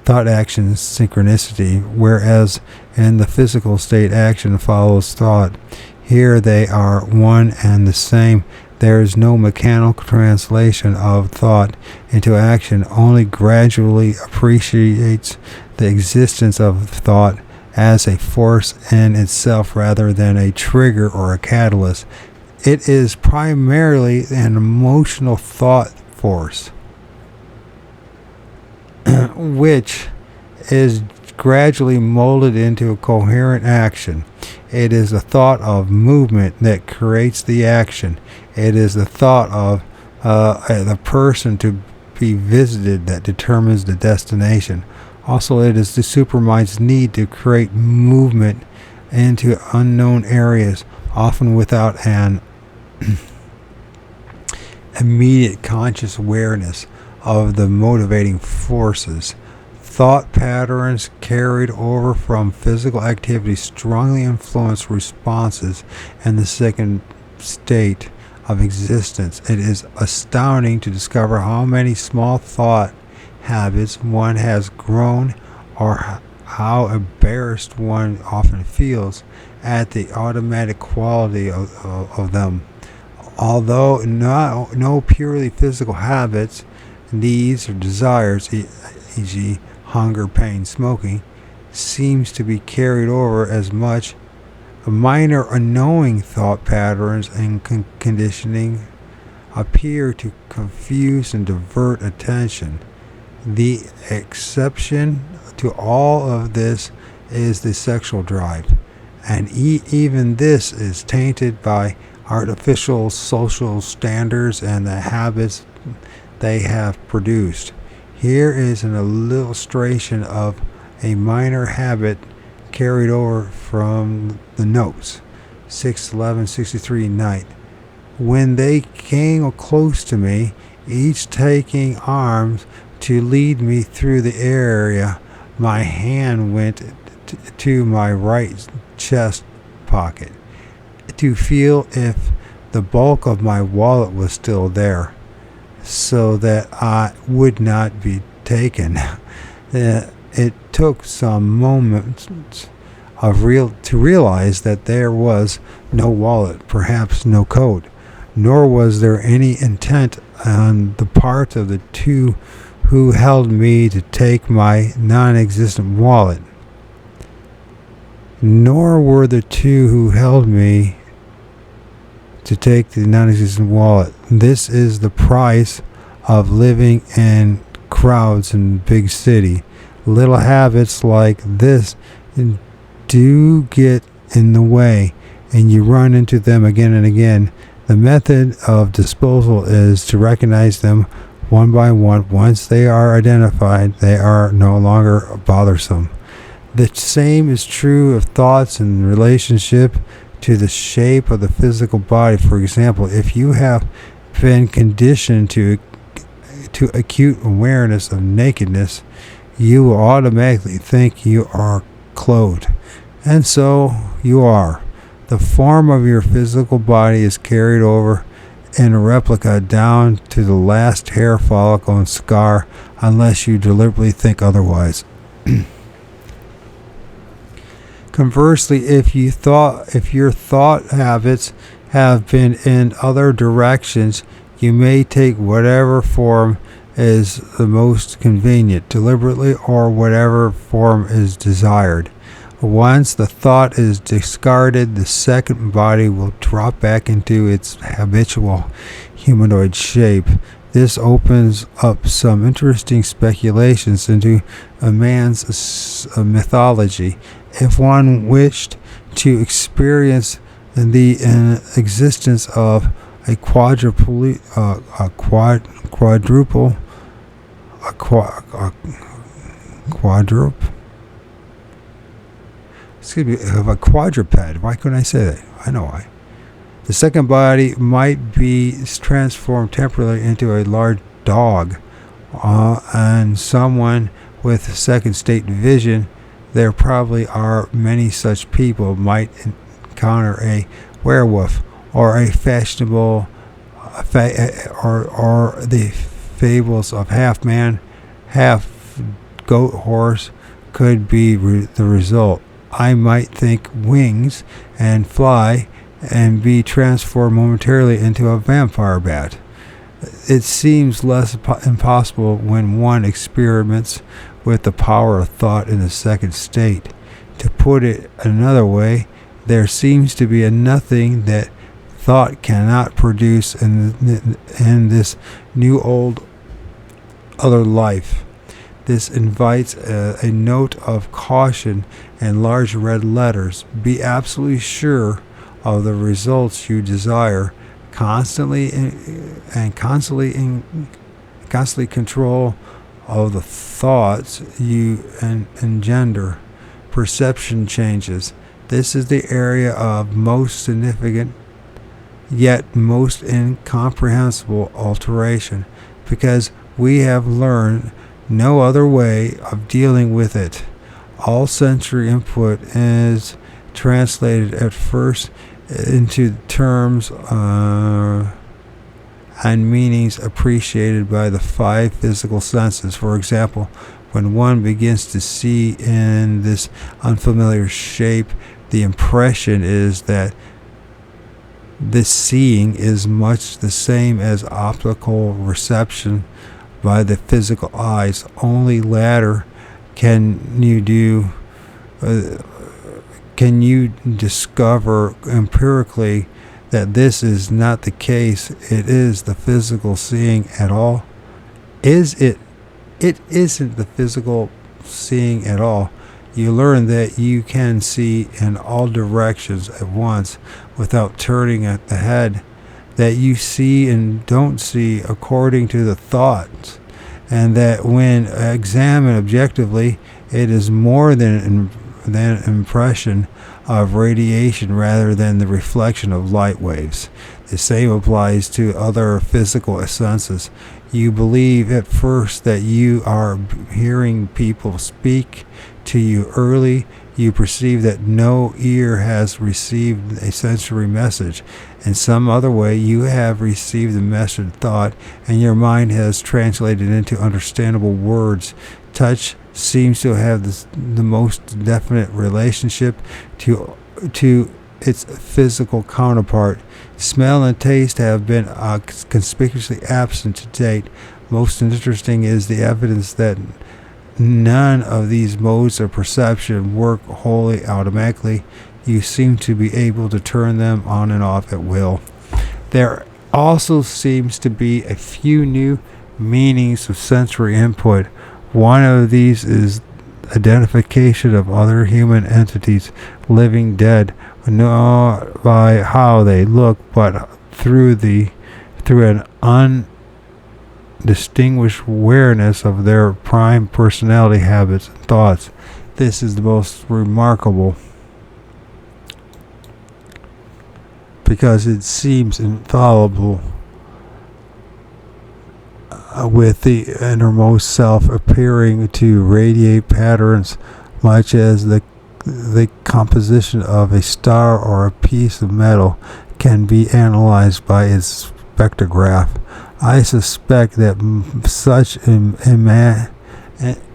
thought action synchronicity, whereas in the physical state action follows thought. Here they are one and the same. There is no mechanical translation of thought into action, only gradually appreciates the existence of thought as a force in itself rather than a trigger or a catalyst. It is primarily an emotional thought force, which is gradually molded into a coherent action. It is the thought of movement that creates the action. It is the thought of the person to be visited that determines the destination. Also, it is the supermind's need to create movement into unknown areas, often without an immediate conscious awareness of the motivating forces. Thought patterns carried over from physical activity strongly influence responses in the second state of existence. It is astounding to discover how many small thought habits one has grown, or how embarrassed one often feels at the automatic quality of them. Although no purely physical habits, needs, or desires, e.g., hunger, pain, smoking, seems to be carried over as much. Minor unknowing thought patterns and conditioning appear to confuse and divert attention. The exception to all of this is the sexual drive, and even this is tainted by artificial social standards and the habits they have produced. Here is an illustration of a minor habit carried over from the notes. 6/11/63 night. When they came close to me, each taking arms to lead me through the area, my hand went to my right chest pocket to feel if the bulk of my wallet was still there, so that I would not be taken. It took some moments to realize that there was no wallet, perhaps no coat, nor was there any intent on the part of the two who held me to take my non-existent wallet. Nor were the two who held me to take the non-existent wallet. This is the price of living in crowds in big city. Little habits like this do get in the way, and you run into them again and again. The method of disposal is to recognize them one by one. Once they are identified, they are no longer bothersome. The same is true of thoughts in relationship to the shape of the physical body. For example, if you have been conditioned to acute awareness of nakedness, you will automatically think you are clothed. And so you are. The form of your physical body is carried over in a replica down to the last hair follicle and scar, unless you deliberately think otherwise. Conversely, if your thought habits have been in other directions, you may take whatever form is the most convenient, deliberately, or whatever form is desired. Once the thought is discarded, the second body will drop back into its habitual humanoid shape. This opens up some interesting speculations into a man's mythology. If one wished to experience the existence of a quadruple, of a quadruped. Why couldn't I say that? I know why. The second body might be transformed temporarily into a large dog, and someone with second state vision. There probably are many such people might encounter a werewolf or a fashionable or the fables of half man, half goat horse could be the result. I might think wings and fly and be transformed momentarily into a vampire bat. It seems less impossible when one experiments with the power of thought in the second state. To put it another way, there seems to be a nothing that thought cannot produce in this new old other life. This invites a note of caution in large red letters. Be absolutely sure of the results you desire. Constantly control of the thoughts you engender. Perception changes. This is the area of most significant yet most incomprehensible alteration, because we have learned no other way of dealing with it. All sensory input is translated at first into terms and meanings appreciated by the 5 physical senses. For example, when one begins to see in this unfamiliar shape, the impression is that this seeing is much the same as optical reception by the physical eyes. Only latter can you discover empirically that this is not the case. It is the physical seeing at all. It isn't the physical seeing at all. You learn that you can see in all directions at once without turning at the head, that you see and don't see according to the thoughts, and that when examined objectively, it is more than an impression of radiation rather than the reflection of light waves. The same applies to other physical senses. You believe at first that you are hearing people speak to you early. You perceive that no ear has received a sensory message. In some other way, you have received the message thought, and your mind has translated into understandable words. Touch seems to have the most definite relationship to its physical counterpart. Smell and taste have been conspicuously absent to date. Most interesting is the evidence that none of these modes of perception work wholly automatically. You seem to be able to turn them on and off at will. There also seems to be a few new meanings of sensory input. One of these is identification of other human entities, living, dead, not by how they look, but through an undistinguished awareness of their prime personality, habits, and thoughts. This is the most remarkable, because it seems infallible, with the innermost self appearing to radiate patterns much as the composition of a star or a piece of metal can be analyzed by its spectrograph. I suspect that such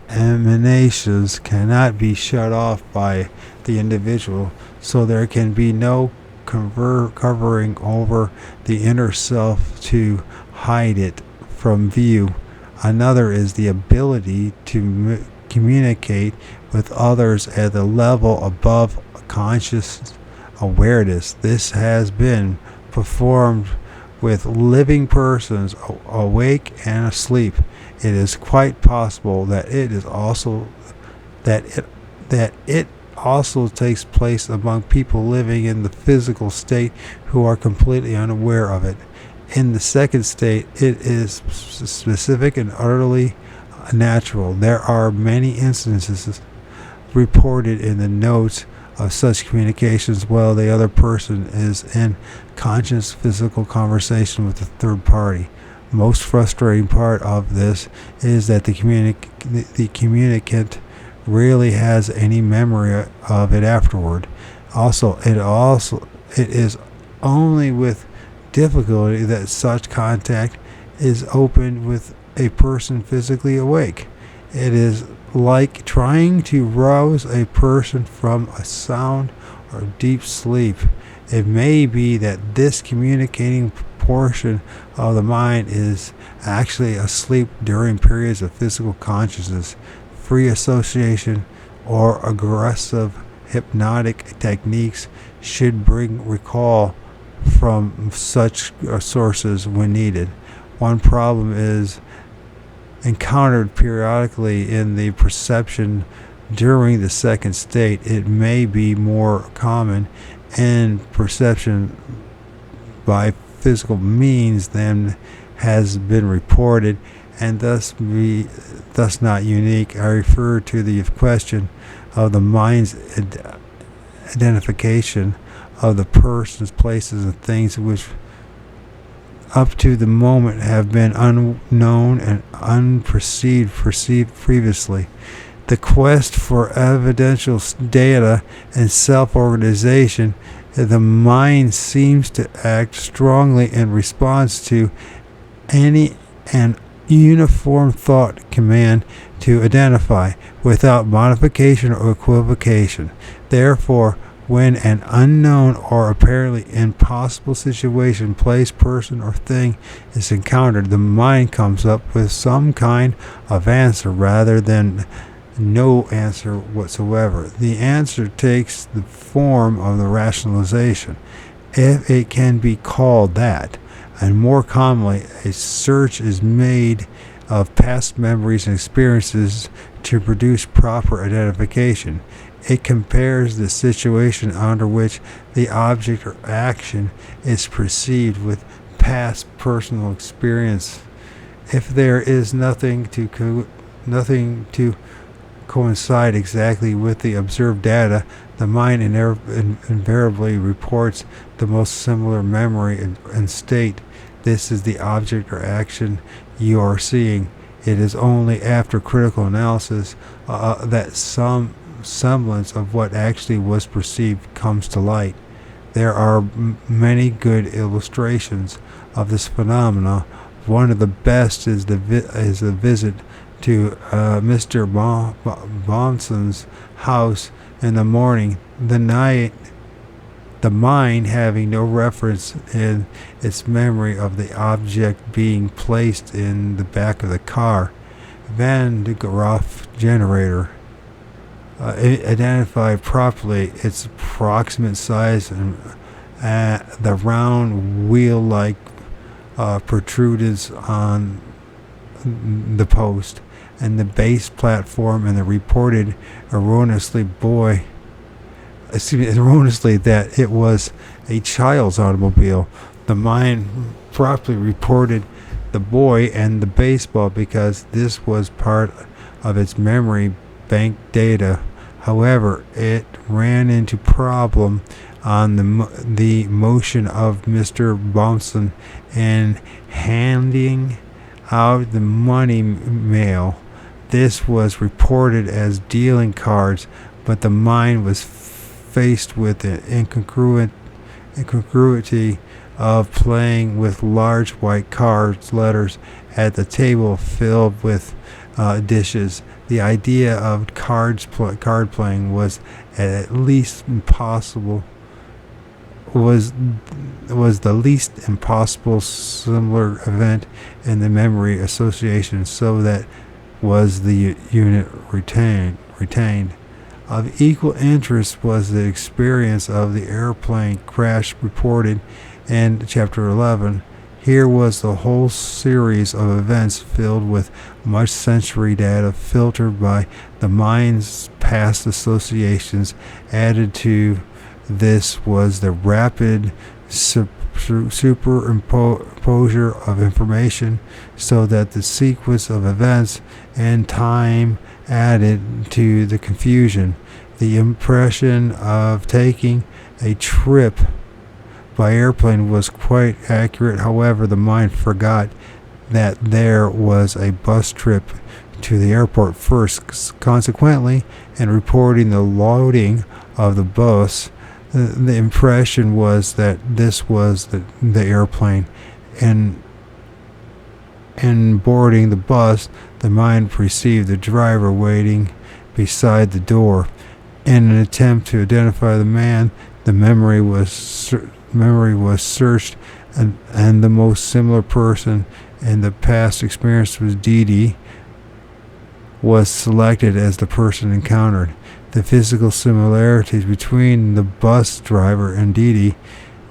emanations cannot be shut off by the individual, so there can be no covering over the inner self to hide it from view. Another is the ability to communicate with others at the level above conscious awareness. This has been performed with living persons awake and asleep. It is quite possible that it also takes place among people living in the physical state who are completely unaware of it. In the second state, it is specific and utterly natural. There are many instances reported in the notes of such communications while the other person is in conscious physical conversation with the third party. Most frustrating part of this is that the communicant rarely has any memory of it afterward. It is only with difficulty that such contact is opened with a person physically awake. It is like trying to rouse a person from a sound or deep sleep. It may be that this communicating portion of the mind is actually asleep during periods of physical consciousness. Free association or aggressive hypnotic techniques should bring recall from such sources when needed. One problem is encountered periodically in the perception during the second state, it may be more common in perception by physical means than has been reported, and thus not unique. I refer to the question of the mind's identification of the persons, places, and things which up to the moment have been unknown and perceived previously. The quest for evidential data and self-organization, the mind seems to act strongly in response to any and uniform thought command to identify without modification or equivocation. Therefore, when an unknown or apparently impossible situation, place, person, or thing is encountered, the mind comes up with some kind of answer rather than no answer whatsoever. The answer takes the form of the rationalization, if it can be called that, and more commonly, a search is made of past memories and experiences to produce proper identification. It compares the situation under which the object or action is perceived with past personal experience. If there is nothing to coincide exactly with the observed data, the mind invariably reports the most similar memory and state. This is the object or action you are seeing. It is only after critical analysis that some semblance of what actually was perceived comes to light. There are many good illustrations of this phenomena. One of the best is the visit to Mr. Bonson's house in the morning. The mind having no reference in its memory of the object being placed in the back of the car. Van de Graaff generator identified properly its approximate size and the round wheel-like protruders on the post and the base platform, and the reported erroneously that it was a child's automobile. The mind properly reported the boy and the baseball because this was part of its memory bank data. However, it ran into problem on the motion of Mr. Bonson in handing out the money mail. This was reported as dealing cards, but the mind was faced with the incongruity of playing with large white cards letters at the table filled with dishes. The idea of card playing was at least impossible. Was the least impossible similar event in the memory association, so that was the unit retained. Of equal interest was the experience of the airplane crash reported in Chapter 11. Here was the whole series of events filled with much sensory data filtered by the mind's past associations. Added to this was the rapid superimposure of information, so that the sequence of events and time added to the confusion. The impression of taking a trip by airplane was quite accurate. However, the mind forgot that there was a bus trip to the airport first. Consequently, in reporting the loading of the bus, the impression was that this was the airplane. And in boarding the bus, the mind perceived the driver waiting beside the door. In an attempt to identify the man, the memory was searched, and the most similar person in the past experience was Dee was selected as the person encountered. The physical similarities between the bus driver and Dee,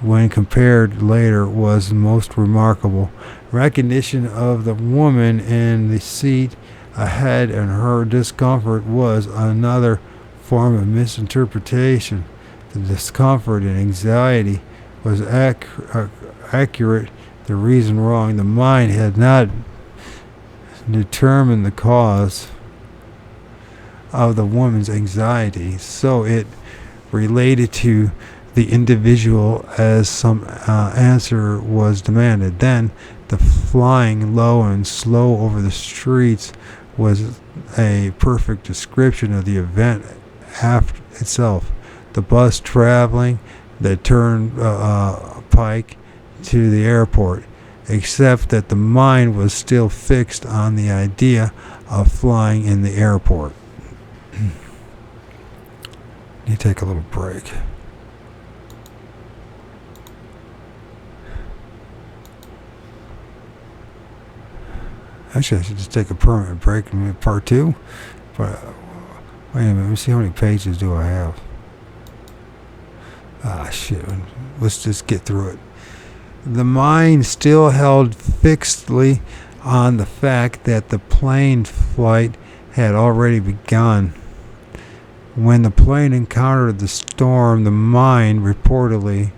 when compared later, was most remarkable. Recognition of the woman in the seat ahead, and her discomfort was another form of misinterpretation. The discomfort and anxiety was accurate, the reason wrong. The mind had not determined the cause of the woman's anxiety, so it related to the individual as some answer was demanded. Then the flying low and slow over the streets was a perfect description of the event after itself. The bus traveling the turnpike to the airport, except that the mind was still fixed on the idea of flying in the airport. You take a little break. Actually, I should just take a permanent break in part 2. But wait a minute, let me see how many pages do I have. Shit. Let's just get through it. The mind still held fixedly on the fact that the plane flight had already begun. When the plane encountered the storm, the mind reported the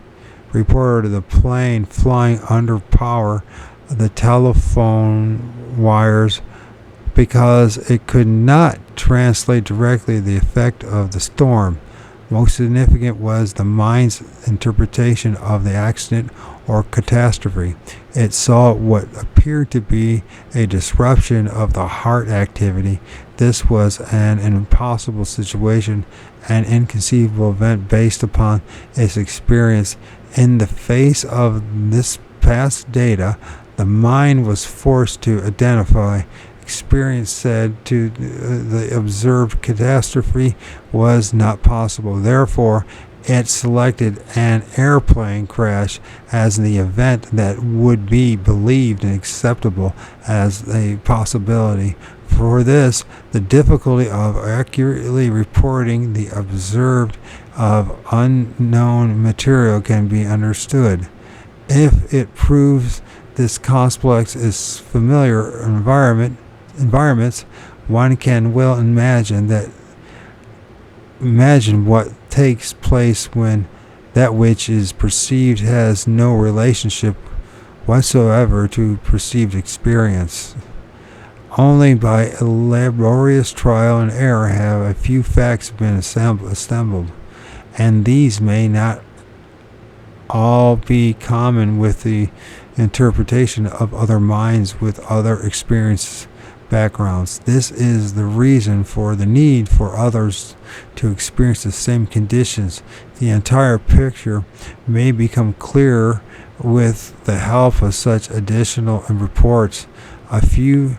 plane flying under power of the telephone wires because it could not translate directly the effect of the storm. Most significant was the mind's interpretation of the accident or catastrophe. It saw what appeared to be a disruption of the heart activity. This was an impossible situation, an inconceivable event based upon its experience. In the face of this past data, the mind was forced to identify. Experience said to the observed catastrophe was not possible. Therefore, it selected an airplane crash as the event that would be believed and acceptable as a possibility. For this, the difficulty of accurately reporting the observed of unknown material can be understood. If it proves this complex is familiar environments, one can well imagine what takes place when that which is perceived has no relationship whatsoever to perceived experience. Only by a laborious trial and error have a few facts been assembled, and these may not all be common with the interpretation of other minds with other experiences backgrounds. This is the reason for the need for others to experience the same conditions. The entire picture may become clearer with the help of such additional reports. A few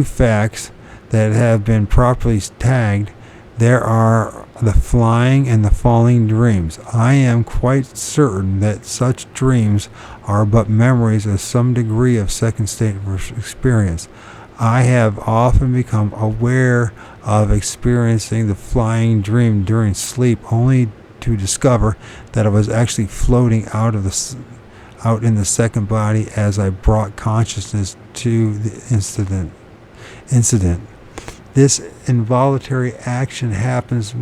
facts that have been properly tagged. There are the flying and the falling dreams. I am quite certain that such dreams are but memories of some degree of second state experience. I have often become aware of experiencing the flying dream during sleep, only to discover that I was actually floating out in the second body as I brought consciousness to the incident. This involuntary action happens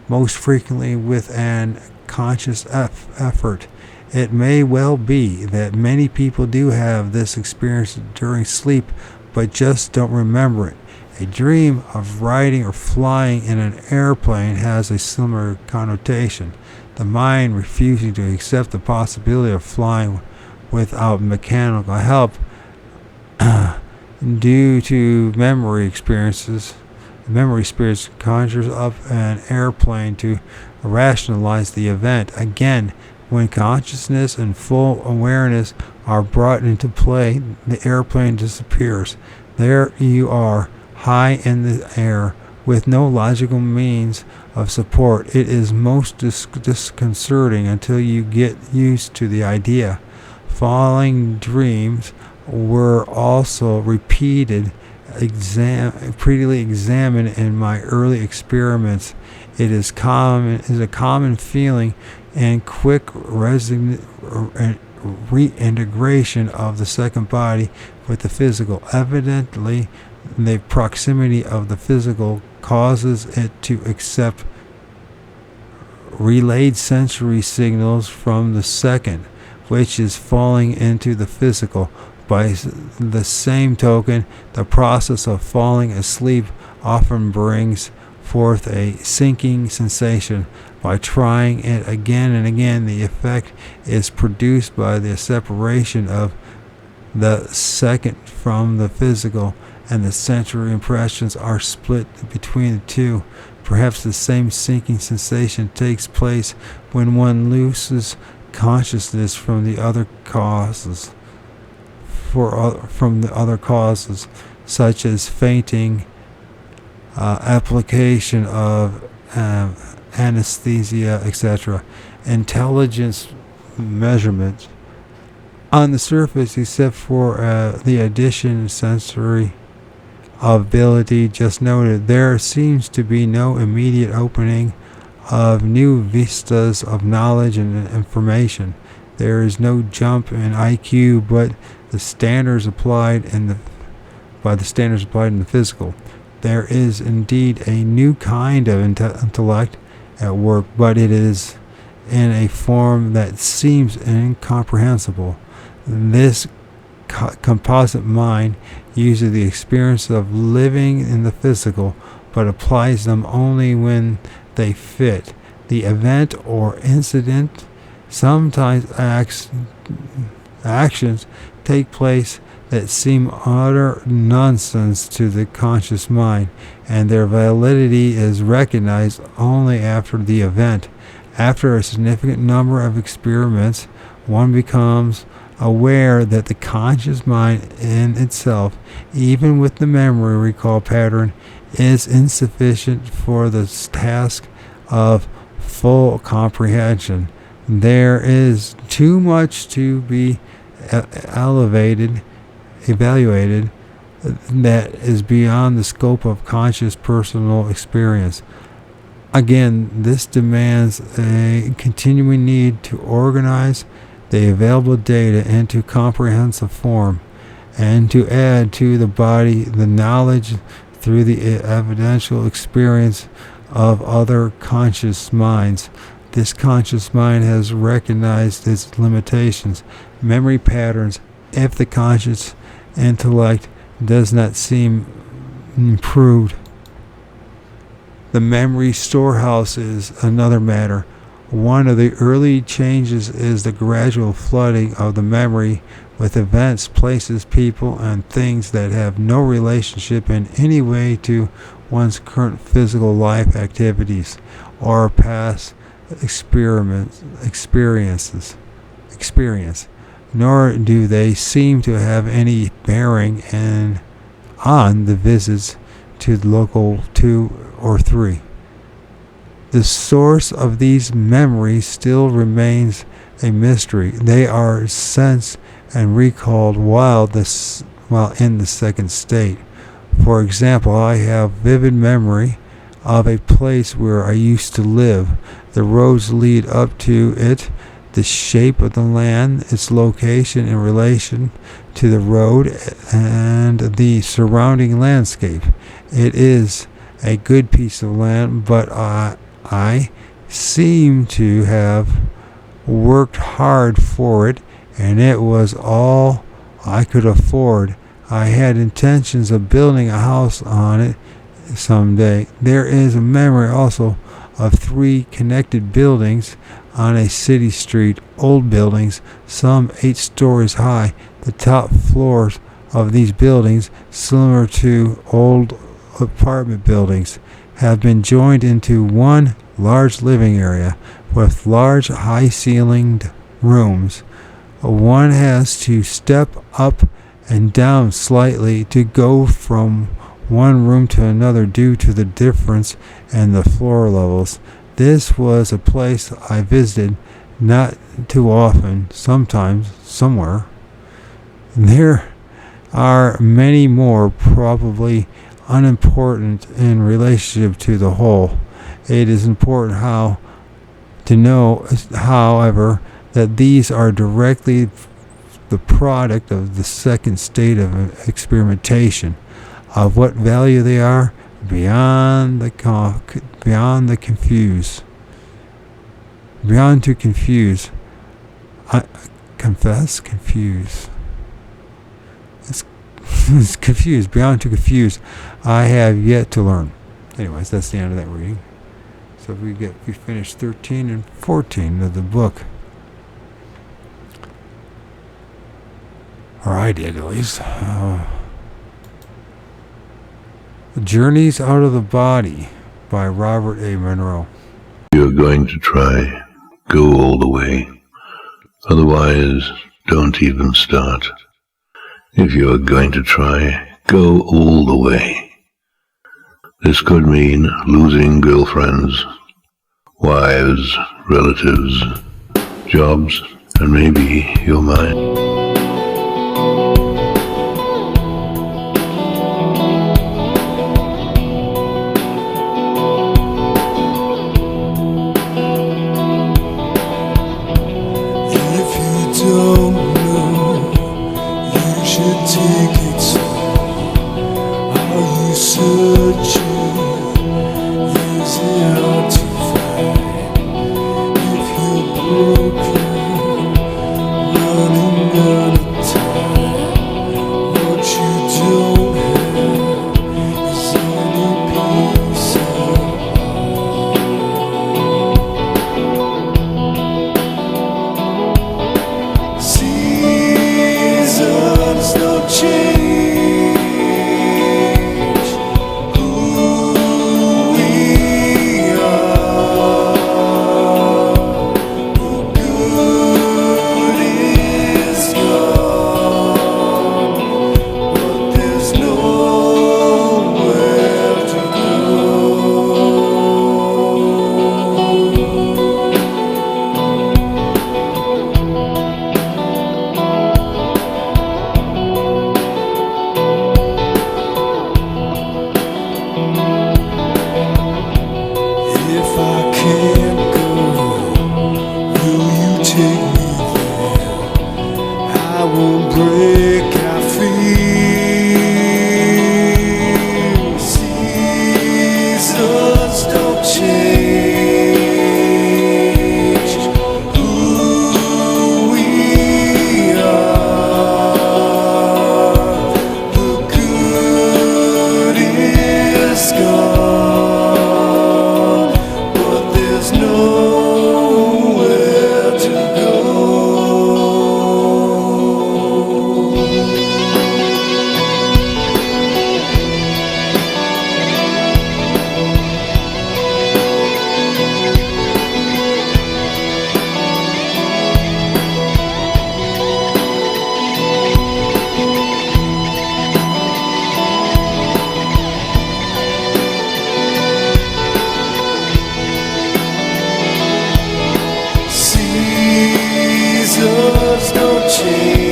most frequently with an conscious effort. It may well be that many people do have this experience during sleep, but just don't remember it. A dream of riding or flying in an airplane has a similar connotation. The mind refusing to accept the possibility of flying without mechanical help due to memory spirits conjures up an airplane to rationalize the event. Again, when consciousness and full awareness are brought into play, the airplane disappears. There you are, high in the air, with no logical means of support. It is most disconcerting until you get used to the idea. Falling dreams were also repeatedly examined in my early experiments. It is a common feeling and quick reintegration of the second body with the physical. Evidently, The proximity of the physical causes it to accept relayed sensory signals from the second, which is falling into the physical. By the same token, the process of falling asleep often brings forth a sinking sensation. By trying it again and again, the effect is produced by the separation of the second from the physical, and the sensory impressions are split between the two. Perhaps the same sinking sensation takes place when one loses consciousness from the other causes, such as fainting, application of anesthesia, etc. Intelligence measurements. On the surface, except for the addition sensory ability just noted, there seems to be no immediate opening of new vistas of knowledge and information. There is no jump in IQ, but the standards applied in the physical. There is indeed a new kind of intellect at work, but it is in a form that seems incomprehensible. This composite mind uses the experience of living in the physical, but applies them only when they fit. The event or incident, sometimes actions take place that seem utter nonsense to the conscious mind, and their validity is recognized only after the event. After a significant number of experiments, one becomes aware that the conscious mind in itself, even with the memory recall pattern, is insufficient for the task of full comprehension. There is too much to be evaluated that is beyond the scope of conscious personal experience. Again, this demands a continuing need to organize the available data into comprehensive form, and to add to the body the knowledge through the evidential experience of other conscious minds. This conscious mind has recognized its limitations, memory patterns. If the conscious intellect does not seem improved, the memory storehouse is another matter. One of the early changes is the gradual flooding of the memory with events, places, people, and things that have no relationship in any way to one's current physical life activities or past experience, nor do they seem to have any bearing on the visits to the local 2 or 3. The source of these memories still remains a mystery. They are sensed and recalled while in the second state. For example, I have vivid memory of a place where I used to live. The roads lead up to it, the shape of the land, its location in relation to the road, and the surrounding landscape. It is a good piece of land, but I seem to have worked hard for it, and it was all I could afford. I had intentions of building a house on it someday. There is a memory also of 3 connected buildings on a city street, old buildings, some 8 stories high. The top floors of these buildings, similar to old apartment buildings, have been joined into one large living area with large high-ceilinged rooms. One has to step up and down slightly to go from one room to another due to the difference in the floor levels. This was a place I visited not too often, sometimes, somewhere. There are many more, probably unimportant in relationship to the whole. It is important to know, however, that these are directly the product of the second state of experimentation. of what value they are beyond to confuse. Confuse. It's confused, beyond to confuse. I have yet to learn. Anyways, that's the end of that reading. So we finished 13 and 14 of the book. Or I did, at least. Journeys Out of the Body by Robert A. Monroe. If you're going to try, go all the way. Otherwise, don't even start. If you're going to try, go all the way. This could mean losing girlfriends, wives, relatives, jobs, and maybe your mind. Don't know, you should take it slow. Are you searching? Is it hard to find? If you're broken, running out of time, what you don't have is any peace of seasons don't change who we are. The good is gone, but there's nowhere to go. If I can't go, will you take me there? I won't break, I feel. Seasons don't change who we are. The good is gone, but there's nowhere to go. Seasons don't change.